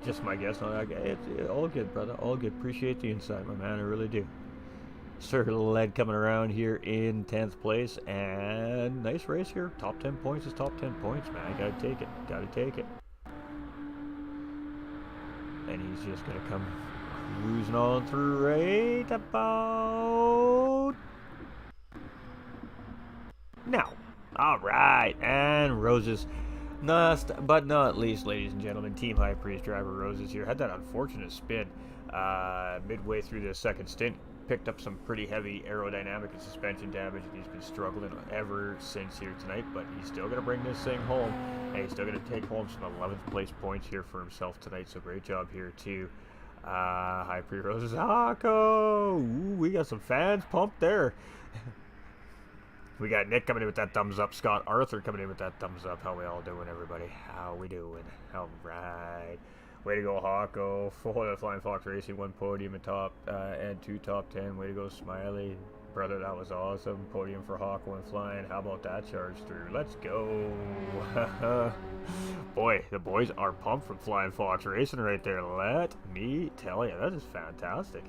Just my guess. It's all good, brother. All good. Appreciate the insight, my man. I really do. Sir Led coming around here in 10th place, and nice race here. Top 10 points is top 10 points, man. I gotta take it. Gotta take it. And he's just gonna come cruising on through right about now. All right, and Roses. Last but not least, ladies and gentlemen, Team High Priest driver Roses here. Had that unfortunate spin midway through the 2nd stint. Picked up some pretty heavy aerodynamic and suspension damage, and he's been struggling ever since here tonight, but he's still going to bring this thing home, and he's still going to take home some 11th place points here for himself tonight. So great job here too. High Pre Roses. Hawko! Ooh, we got some fans pumped there. We got Nick coming in with that thumbs up. Scott Arthur coming in with that thumbs up. How we all doing, everybody? How we doing? All right. Way to go, Hawko. For the Flying Fox Racing, 1 podium and and 2 top 10. Way to go, Smiley. Brother, that was awesome. Podium for Hawko and Flying. How about that charge through? Let's go. Boy, the boys are pumped from Flying Fox Racing right there. Let me tell you, that is fantastic.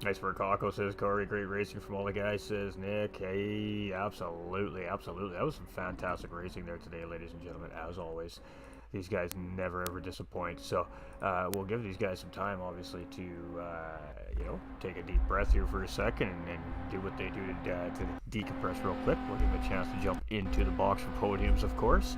Nice work, Hawko, says Corey. Great racing from all the guys, says Nick. Hey, absolutely, absolutely. That was some fantastic racing there today, ladies and gentlemen, as always. These guys never ever disappoint. So we'll give these guys some time, obviously, to take a deep breath here for a second and do what they do to decompress real quick. We'll give them a chance to jump into the box for podiums, of course,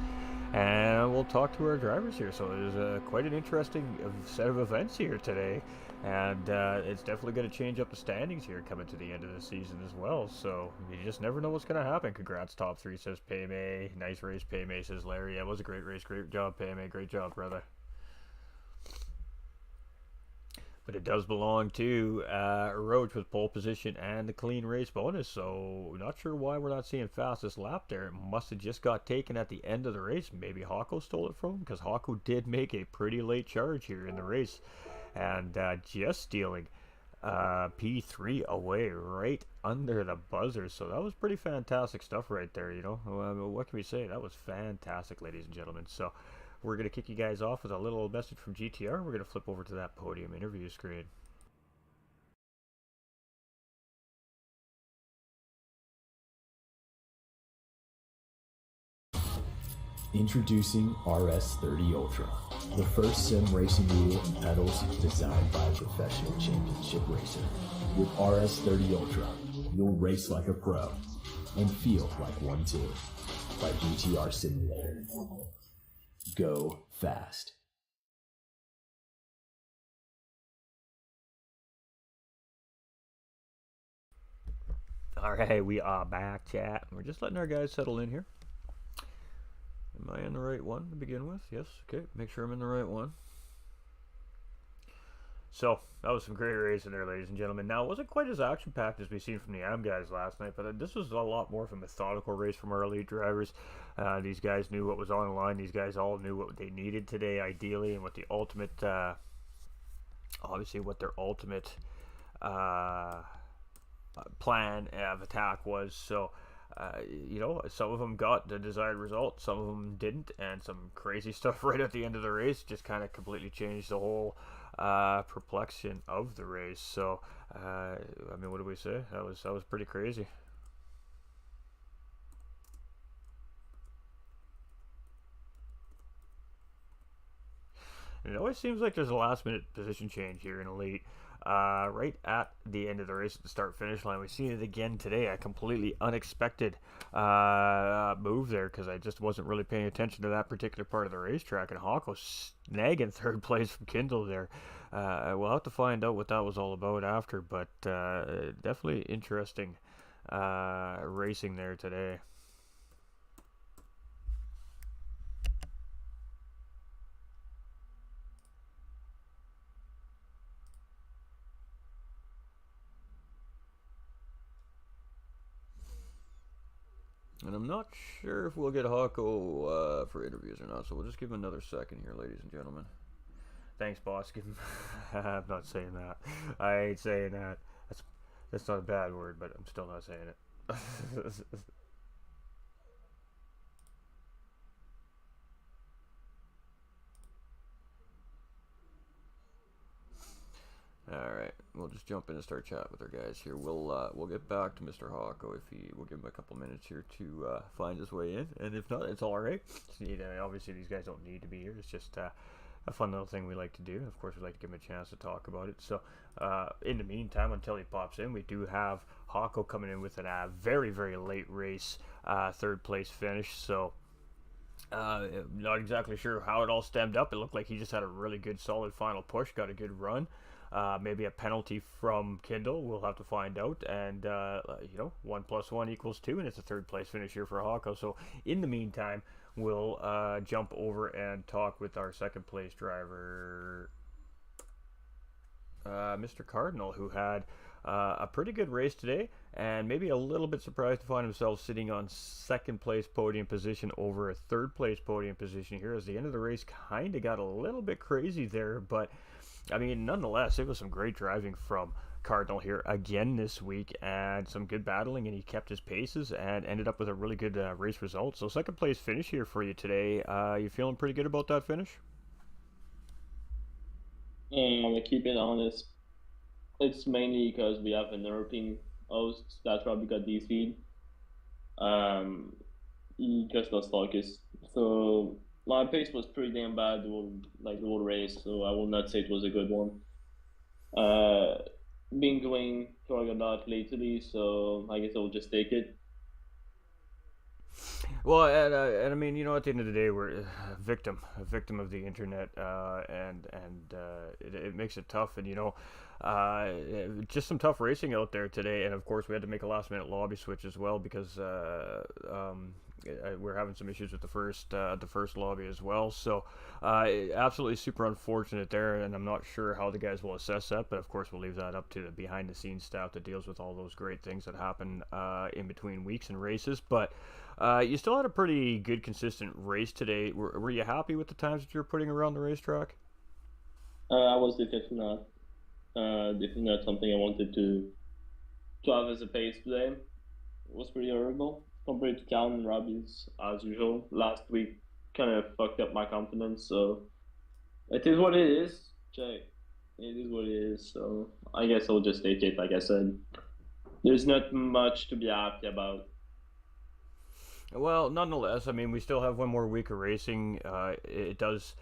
and we'll talk to our drivers here. So there's quite an interesting set of events here today, and it's definitely going to change up the standings here coming to the end of the season as well. So you just never know what's going to happen. Congrats, top 3, says Payme. Nice race, Payme, says Larry. Yeah, it was a great race. Great job, Payme. Great job, brother. But it does belong to Roach with pole position and the clean race bonus. So not sure why we're not seeing fastest lap there. It must have just got taken at the end of the race. Maybe Hawko stole it from him, because Hawko did make a pretty late charge here in the race, and just stealing P3 away right under the buzzer. So that was pretty fantastic stuff right there. What can we say? That was fantastic, ladies and gentlemen. So we're going to kick you guys off with a little message from GTR. We're going to flip over to that podium interview screen. Introducing RS30 Ultra, the first sim racing wheel and pedals designed by a professional championship racer. With RS30 Ultra, you'll race like a pro and feel like one too. By GTR Simulator. Go fast. All right, we are back, chat. We're just letting our guys settle in here. Am I in the right one to begin with? Yes. Okay. Make sure I'm in the right one. So that was some great racing there, ladies and gentlemen. Now, it wasn't quite as action-packed as we seen from the AM guys last night, but this was a lot more of a methodical race from our elite drivers. These guys knew what was on the line. These guys all knew what they needed today, ideally, and what the ultimate, obviously, what their ultimate plan of attack was. So, some of them got the desired result, some of them didn't, and some crazy stuff right at the end of the race just kind of completely changed the whole perplexion of the race. So, what do we say? That was pretty crazy. And it always seems like there's a last-minute position change here in Elite. Right at the end of the race at the start-finish line. We've seen it again today. A completely unexpected move there because I just wasn't really paying attention to that particular part of the racetrack. And Hawko snagging third place from Kindle there. We'll have to find out what that was all about after, but definitely interesting racing there today. And I'm not sure if we'll get Hawko for interviews or not, so we'll just give him another second here, ladies and gentlemen. Thanks, boss. I'm not saying that. I ain't saying that. That's not a bad word, but I'm still not saying it. All right, we'll just jump in and start chat with our guys here. We'll get back to Mr. Hawko if we'll give him a couple minutes here to find his way in, and if not, it's all right. Obviously, these guys don't need to be here. It's just a fun little thing we like to do. Of course, we like to give him a chance to talk about it. So, in the meantime, until he pops in, we do have Hawko coming in with a very, very late race, third place finish. So, not exactly sure how it all stemmed up. It looked like he just had a really good, solid final push, got a good run. Maybe a penalty from Kindle. We'll have to find out. And 1 + 1 = 2, and it's a third place finish here for Hawko. So in the meantime, we'll jump over and talk with our second place driver, Mr. Cardinal, who had a pretty good race today, and maybe a little bit surprised to find himself sitting on second place podium position over a third place podium position here, as the end of the race kind of got a little bit crazy there. But nonetheless, it was some great driving from Cardinal here again this week, and some good battling, and he kept his paces and ended up with a really good race result. So second place finish here for you today. You feeling pretty good about that finish? To keep it honest, it's mainly because we have an European host. That's why we got this feed. He just lost focus. So my pace was pretty damn bad the whole race. So I will not say it was a good one. Been going a lot lately, so I guess I will just take it. Well, and at the end of the day, we're a victim of the internet, and it makes it tough. And just some tough racing out there today. And of course, we had to make a last-minute lobby switch as well because we're having some issues with the first lobby as well. So absolutely super unfortunate there, and I'm not sure how the guys will assess that. But of course, we'll leave that up to the behind-the-scenes staff that deals with all those great things that happen in between weeks and races. But you still had a pretty good, consistent race today. Were you happy with the times that you were putting around the racetrack? I was definitely not. Definitely not something I wanted to have as a pace today. It was pretty horrible compared to Calvin and Robbie's as usual. Last week kind of fucked up my confidence, so it is what it is. Jay, it is what it is. So I guess I'll just take it. Like I said, there's not much to be happy about. Well, nonetheless, I mean, we still have one more week of racing. It does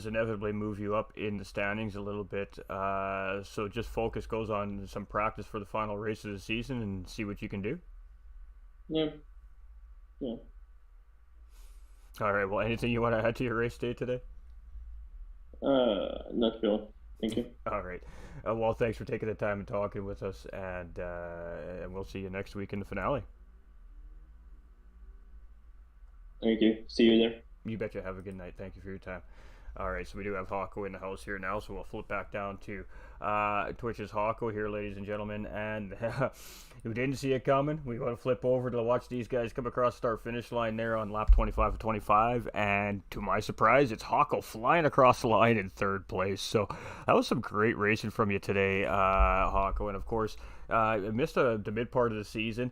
inevitably move you up in the standings a little bit. So just focus goes on some practice for the final race of the season and see what you can do. Yeah, yeah. All right. Well, anything you want to add to your race day today? Not real. Thank you. All right. Well, thanks for taking the time and talking with us, and we'll see you next week in the finale. Thank you. See you there. You betcha. Have a good night. Thank you for your time. All right, so we do have Hawko in the house here now, so we'll flip back down to Twitch's Hawko here, ladies and gentlemen. And we didn't see it coming. We want to flip over to watch these guys come across the start-finish line there on lap 25 of 25. And to my surprise, it's Hawko flying across the line in third place. So that was some great racing from you today, Hawko. And of course, missed the mid part of the season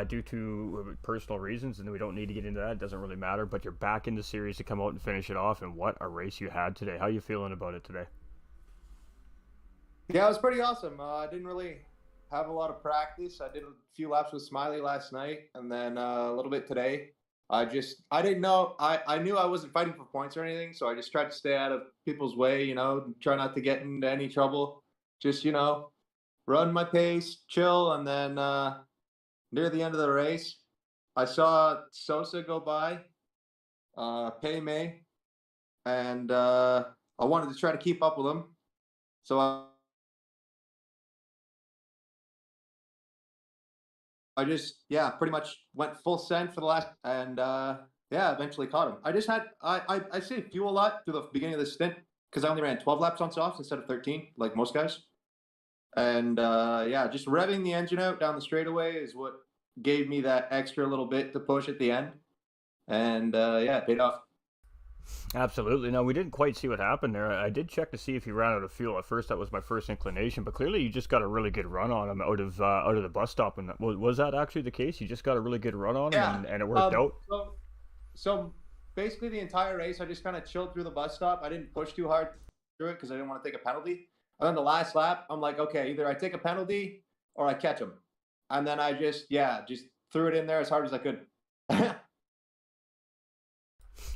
due to personal reasons, and we don't need to get into that. It doesn't really matter. But you're back in the series to come out and finish it off. And what a race you had today! How you feeling about it today? Yeah, it was pretty awesome. I didn't really have a lot of practice. I did a few laps with Smiley last night, and then a little bit today. I didn't know. I knew I wasn't fighting for points or anything, so I just tried to stay out of people's way. Try not to get into any trouble. Just run my pace, chill, and then near the end of the race, I saw Sosa go by, Pei Mei, and I wanted to try to keep up with him. So I just, pretty much went full send for the last, and eventually caught him. I saved fuel a lot through the beginning of the stint because I only ran 12 laps on softs instead of 13, like most guys. And just revving the engine out down the straightaway is what gave me that extra little bit to push at the end. And it paid off. Absolutely. No, we didn't quite see what happened there. I did check to see if he ran out of fuel. At first, that was my first inclination, but clearly you just got a really good run on him out of the bus stop. And was that actually the case? You just got a really good run on him, and it worked out. So basically, the entire race, I just kind of chilled through the bus stop. I didn't push too hard through it because I didn't want to take a penalty. And then the last lap, I'm like, okay, either I take a penalty or I catch him. And then I just threw it in there as hard as I could.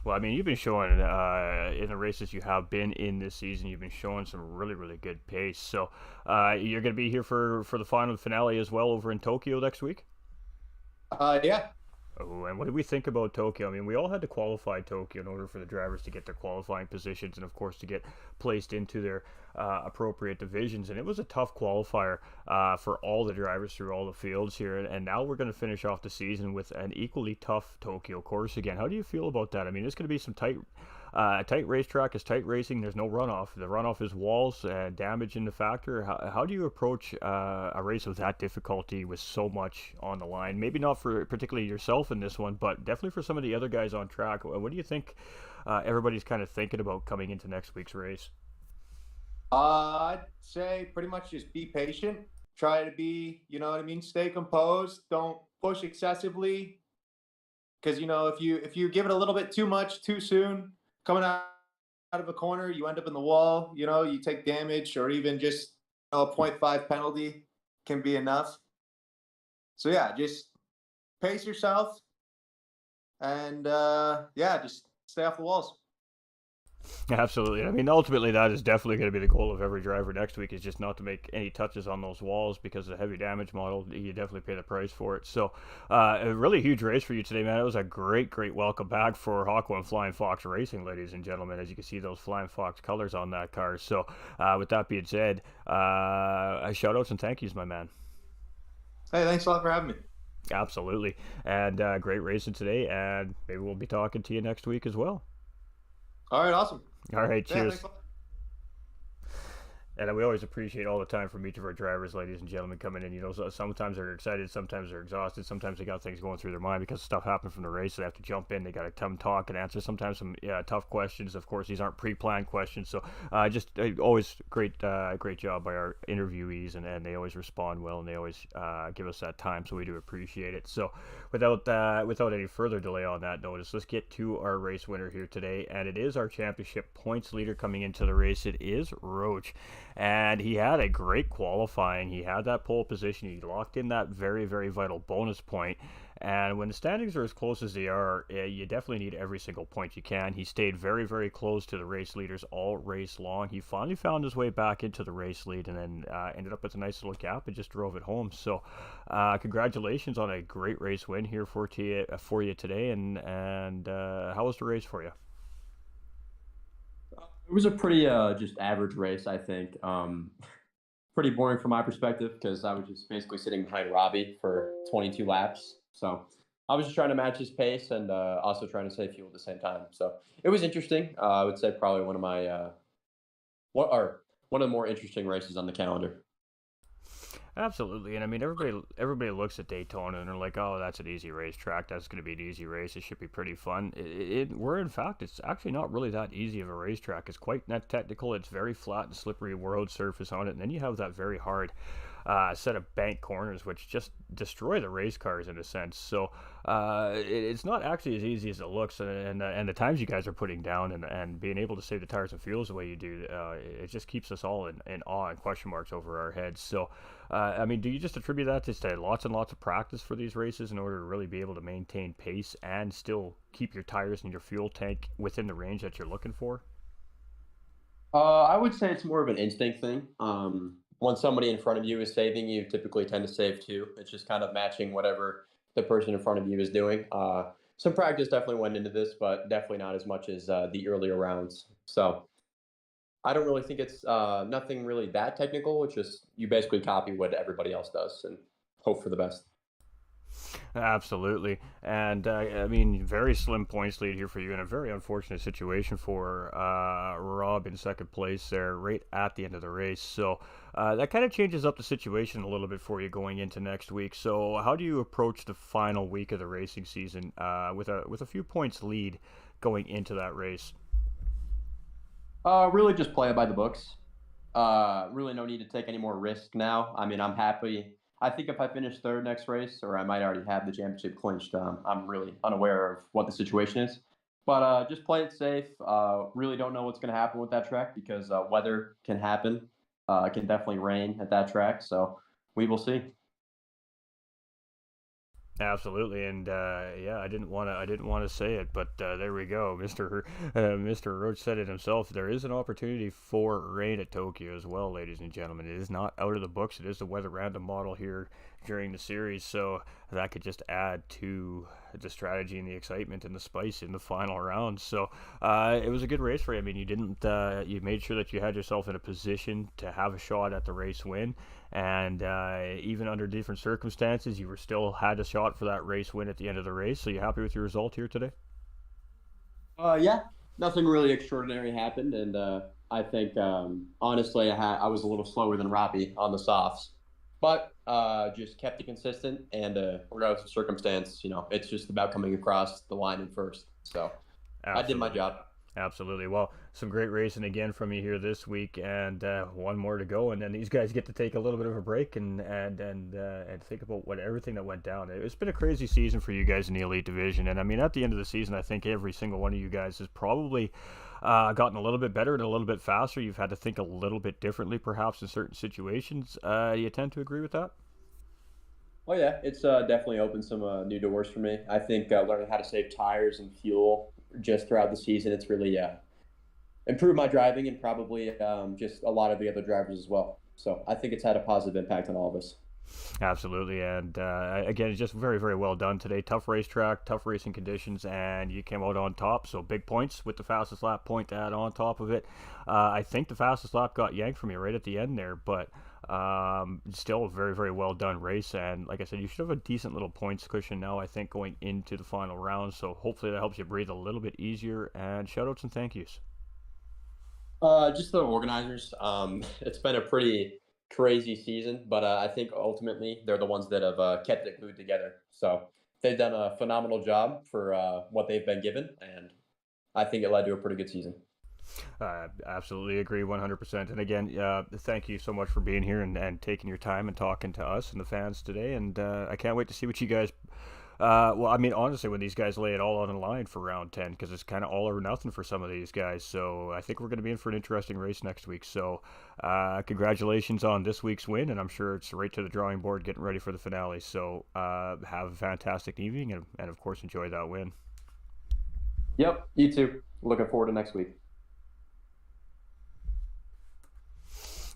Well, I mean, you've been showing in the races you have been in this season, you've been showing some really, really good pace. So you're going to be here for the final finale as well over in Tokyo next week? Yeah. Oh, and what did we think about Tokyo? I mean, we all had to qualify Tokyo in order for the drivers to get their qualifying positions and, of course, to get placed into their appropriate divisions. And it was a tough qualifier for all the drivers through all the fields here. And now we're going to finish off the season with an equally tough Tokyo course again. How do you feel about that? I mean, it's going to be some tight racetrack is tight racing. There's no runoff. The runoff is walls and damage in the factor. How do you approach a race of that difficulty with so much on the line? Maybe not for particularly yourself in this one, but definitely for some of the other guys on track. What do you think everybody's kind of thinking about coming into next week's race? I'd say pretty much just be patient. Try to be, stay composed. Don't push excessively. Because, if you give it a little bit too much too soon, coming out of a corner, you end up in the wall, you take damage, or even just a 0.5 penalty can be enough. So, just pace yourself and, just stay off the walls. Absolutely. I mean, ultimately, that is definitely going to be the goal of every driver next week, is just not to make any touches on those walls, because of the heavy damage model, you definitely pay the price for it. So, a really huge race for you today, man. It was a great, great welcome back for Hawko and Flying Fox Racing, ladies and gentlemen. As you can see, those Flying Fox colors on that car. So, with that being said, shout outs and thank yous, my man. Hey, thanks a lot for having me. Absolutely. And great racing today, and maybe we'll be talking to you next week as well. All right, awesome. All right, cheers. Yeah, and we always appreciate all the time from each of our drivers, ladies and gentlemen, coming in. Sometimes they're excited, sometimes they're exhausted, sometimes they got things going through their mind because stuff happened from the race. So they have to jump in. They got to come talk and answer sometimes some tough questions. Of course, these aren't pre-planned questions. So always great job by our interviewees, and they always respond well, and they always give us that time. So we do appreciate it. So without any further delay on that notice, let's get to our race winner here today. And it is our championship points leader coming into the race. It is Roach. And he had a great qualifying. He had that pole position. He locked in that very, very vital bonus point. And when the standings are as close as they are, you definitely need every single point you can. He stayed very, very close to the race leaders all race long. He finally found his way back into the race lead and then ended up with a nice little gap and just drove it home. So congratulations on a great race win here for you today. And how was the race for you? It was a pretty just average race, I think. Pretty boring from my perspective because I was just basically sitting behind Robbie for 22 laps. So I was just trying to match his pace and also trying to save fuel at the same time. So it was interesting. I would say probably one of my one of the more interesting races on the calendar. Absolutely, and I mean everybody looks at Daytona and they're like, "Oh, that's an easy racetrack. That's going to be an easy race. It should be pretty fun." Where in fact, it's actually not really that easy of a racetrack. It's quite not technical. It's very flat and slippery road surface on it, and then you have that very hard set of bank corners, which just destroy the race cars in a sense. So it's not actually as easy as it looks, and the times you guys are putting down and being able to save the tires and fuels the way you do, it just keeps us all in awe and question marks over our heads. So, I mean, do you just attribute that to lots and lots of practice for these races in order to really be able to maintain pace and still keep your tires and your fuel tank within the range that you're looking for? I would say it's more of an instinct thing. When somebody in front of you is saving, you typically tend to save too. It's just kind of matching whatever the person in front of you is doing. Some practice definitely went into this, but definitely not as much as the earlier rounds. So I don't really think it's nothing really that technical. It's just you basically copy what everybody else does and hope for the best. Absolutely. And I mean, very slim points lead here for you in a very unfortunate situation for Rob in second place there right at the end of the race. So that kind of changes up the situation a little bit for you going into next week. So how do you approach the final week of the racing season with a few points lead going into that race? Really just play it by the books. Really no need to take any more risk now. I mean, I'm happy. I think if I finish third next race, or I might already have the championship clinched, I'm really unaware of what the situation is. But just play it safe. Really don't know what's going to happen with that track because weather can happen. It can definitely rain at that track. So we will see. Absolutely, and yeah, I didn't want to say it, but there we go. Mr. Roach said it himself. There is an opportunity for rain at Tokyo as well, ladies and gentlemen. It is not out of the books. It is the weather random model here during the series, so that could just add to the strategy and the excitement and the spice in the final round. So it was a good race for you. I mean, you made sure that you had yourself in a position to have a shot at the race win. And even under different circumstances, you were still had a shot for that race win at the end of the race. So you happy with your result here today? Yeah, nothing really extraordinary happened, and I think honestly, I was a little slower than Robbie on the softs, but just kept it consistent. And regardless of circumstance, it's just about coming across the line in first. So I did my Absolutely. job. Absolutely. Well, some great racing again from you here this week, and one more to go, and then these guys get to take a little bit of a break and think about everything that went down. It's been a crazy season for you guys in the Elite Division, and I mean, at the end of the season, I think every single one of you guys has probably gotten a little bit better and a little bit faster. You've had to think a little bit differently, perhaps, in certain situations. You tend to agree with that? Oh yeah, it's definitely opened some new doors for me. I think learning how to save tires and fuel just throughout the season, it's really improved my driving and probably just a lot of the other drivers as well. So I think it's had a positive impact on all of us. Absolutely, and again, just very, very well done today. Tough racetrack, tough racing conditions, and you came out on top. So big points with the fastest lap point to add on top of it. I think the fastest lap got yanked from you right at the end there, but still a very, very well done race. And like I said, you should have a decent little points cushion now, I think, going into the final round. So hopefully that helps you breathe a little bit easier. And shout outs and thank yous. Just the organizers. It's been a pretty crazy season, but I think ultimately they're the ones that have kept it glued together. So they've done a phenomenal job for what they've been given, and I think it led to a pretty good season. Absolutely agree 100%. And again, thank you so much for being here and taking your time and talking to us and the fans today. And I can't wait to see what you guys Well, I mean, honestly, when these guys lay it all on the line for round 10, because it's kind of all or nothing for some of these guys. So I think we're going to be in for an interesting race next week. So congratulations on this week's win, and I'm sure it's right to the drawing board getting ready for the finale. So have a fantastic evening, and of course, enjoy that win. Yep, you too. Looking forward to next week.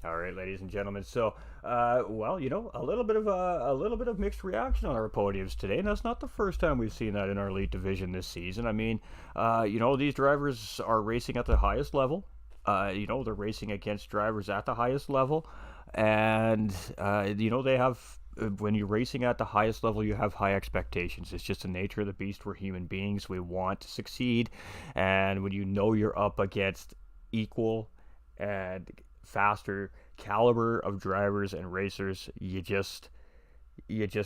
All right, ladies and gentlemen. So, well, a little bit of mixed reaction on our podiums today, and that's not the first time we've seen that in our elite division this season. I mean, these drivers are racing at the highest level. They're racing against drivers at the highest level, and they have. When you're racing at the highest level, you have high expectations. It's just the nature of the beast. We're human beings. We want to succeed, and when you're up against equal and faster caliber of drivers and racers, you just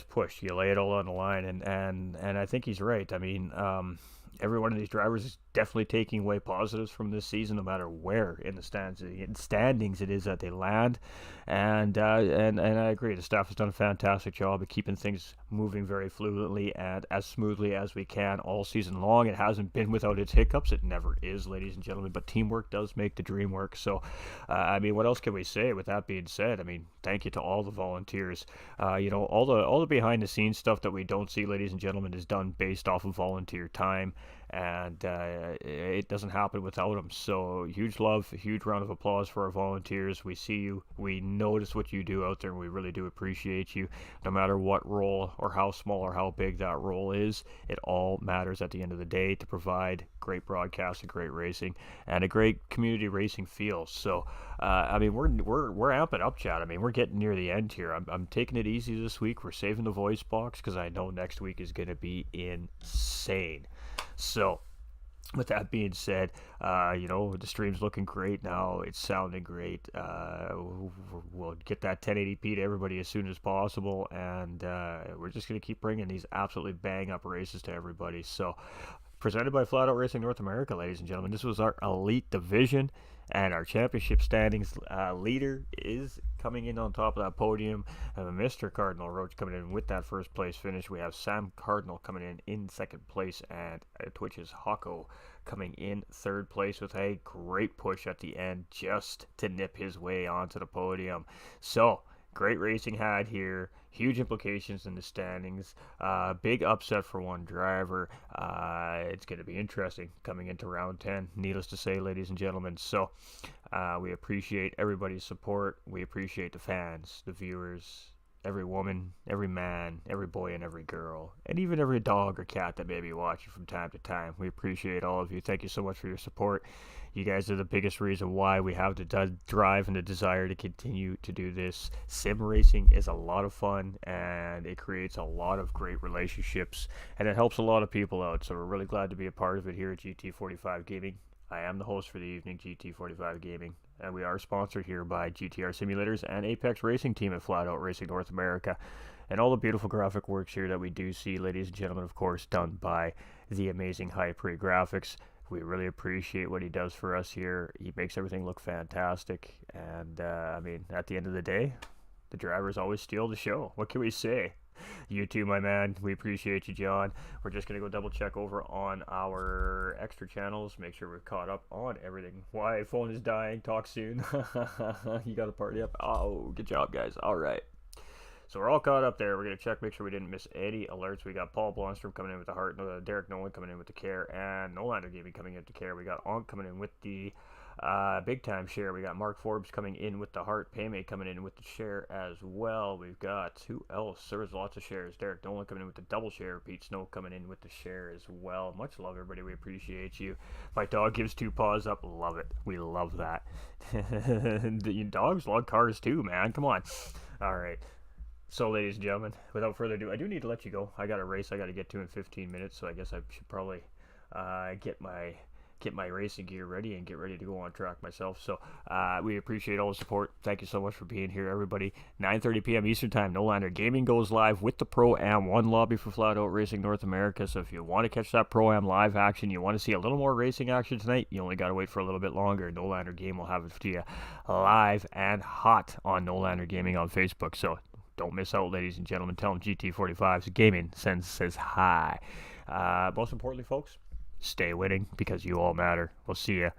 push, you lay it all on the line, and I think he's right. I mean, every one of these drivers is definitely taking away positives from this season, no matter where in the standings it is that they land, and I agree. The staff has done a fantastic job of keeping things moving very fluidly and as smoothly as we can all season long. It hasn't been without its hiccups. It never is, ladies and gentlemen. But teamwork does make the dream work. So, I mean, what else can we say? With that being said, I mean, thank you to all the volunteers. All the behind the scenes stuff that we don't see, ladies and gentlemen, is done based off of volunteer time, and it doesn't happen without them. So huge love, a huge round of applause for our volunteers. We see you, we notice what you do out there, and we really do appreciate you. No matter what role or how small or how big that role is, it all matters at the end of the day to provide great broadcast and great racing and a great community racing feel. So I mean, we're amping up, Chad. I mean, we're getting near the end here. I'm taking it easy this week. We're saving the voice box because I know next week is going to be insane. So, with that being said, the stream's looking great now. It's sounding great. We'll get that 1080p to everybody as soon as possible, and we're just going to keep bringing these absolutely bang-up races to everybody. So, presented by Flat Out Racing North America, ladies and gentlemen. This was our elite division, and our championship standings leader is coming in on top of that podium. Mr. Cardinal Roach coming in with that first place finish. We have Sam Cardinal coming in second place, and Twitch's Hako coming in third place with a great push at the end just to nip his way onto the podium. So, great racing had here. Huge implications in the standings. Big upset for one driver. It's going to be interesting coming into round 10, needless to say, ladies and gentlemen. So we appreciate everybody's support. We appreciate the fans, the viewers, every woman, every man, every boy, and every girl, and even every dog or cat that may be watching from time to time. We appreciate all of you. Thank you so much for your support. You guys are the biggest reason why we have the drive and the desire to continue to do this. Sim racing is a lot of fun, and it creates a lot of great relationships, and it helps a lot of people out. So we're really glad to be a part of it here at GT45 Gaming. I am the host for the evening, GT45 Gaming, and we are sponsored here by GTR Simulators and Apex Racing Team at Flat Out Racing North America. And all the beautiful graphic works here that we do see, ladies and gentlemen, of course, done by the amazing High Pre Graphics. We really appreciate what he does for us here. He makes everything look fantastic. And, I mean, at the end of the day, the drivers always steal the show. What can we say? You too, my man. We appreciate you, John. We're just going to go double check over on our extra channels. Make sure we're caught up on everything. Why? Phone is dying. Talk soon. You got a party up? Oh, good job, guys. All right. So we're all caught up there. We're going to check, make sure we didn't miss any alerts. We got Paul Blomstrom coming in with the Heart, Derek Nolan coming in with the Care, and Nolander Gaming coming in with the Care. We got Onk coming in with the Big Time Share. We got Mark Forbes coming in with the Heart, Paymay coming in with the Share as well. We've got, who else? There was lots of shares. Derek Nolan coming in with the Double Share. Pete Snow coming in with the Share as well. Much love, everybody. We appreciate you. My dog gives 2 paws up. Love it. We love that. Dogs love cars too, man. Come on. All right. So, ladies and gentlemen, without further ado, I do need to let you go. I got a race I got to get to in 15 minutes, so I guess I should probably get my racing gear ready and get ready to go on track myself. So, we appreciate all the support. Thank you so much for being here, everybody. 9:30 p.m. Eastern Time, Nolander Gaming goes live with the Pro-Am 1 lobby for Flat Out Racing North America. So, if you want to catch that Pro-Am live action, you want to see a little more racing action tonight, you only got to wait for a little bit longer. Nolander Game will have it to you live and hot on Nolander Gaming on Facebook. So, Don't miss out, ladies and gentlemen. Tell them GT45's Gaming Sense says hi. Most importantly, folks, stay winning because you all matter. We'll see you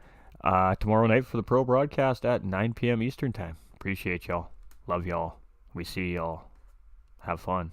tomorrow night for the pro broadcast at 9 p.m. Eastern Time. Appreciate y'all. Love y'all. We see y'all. Have fun.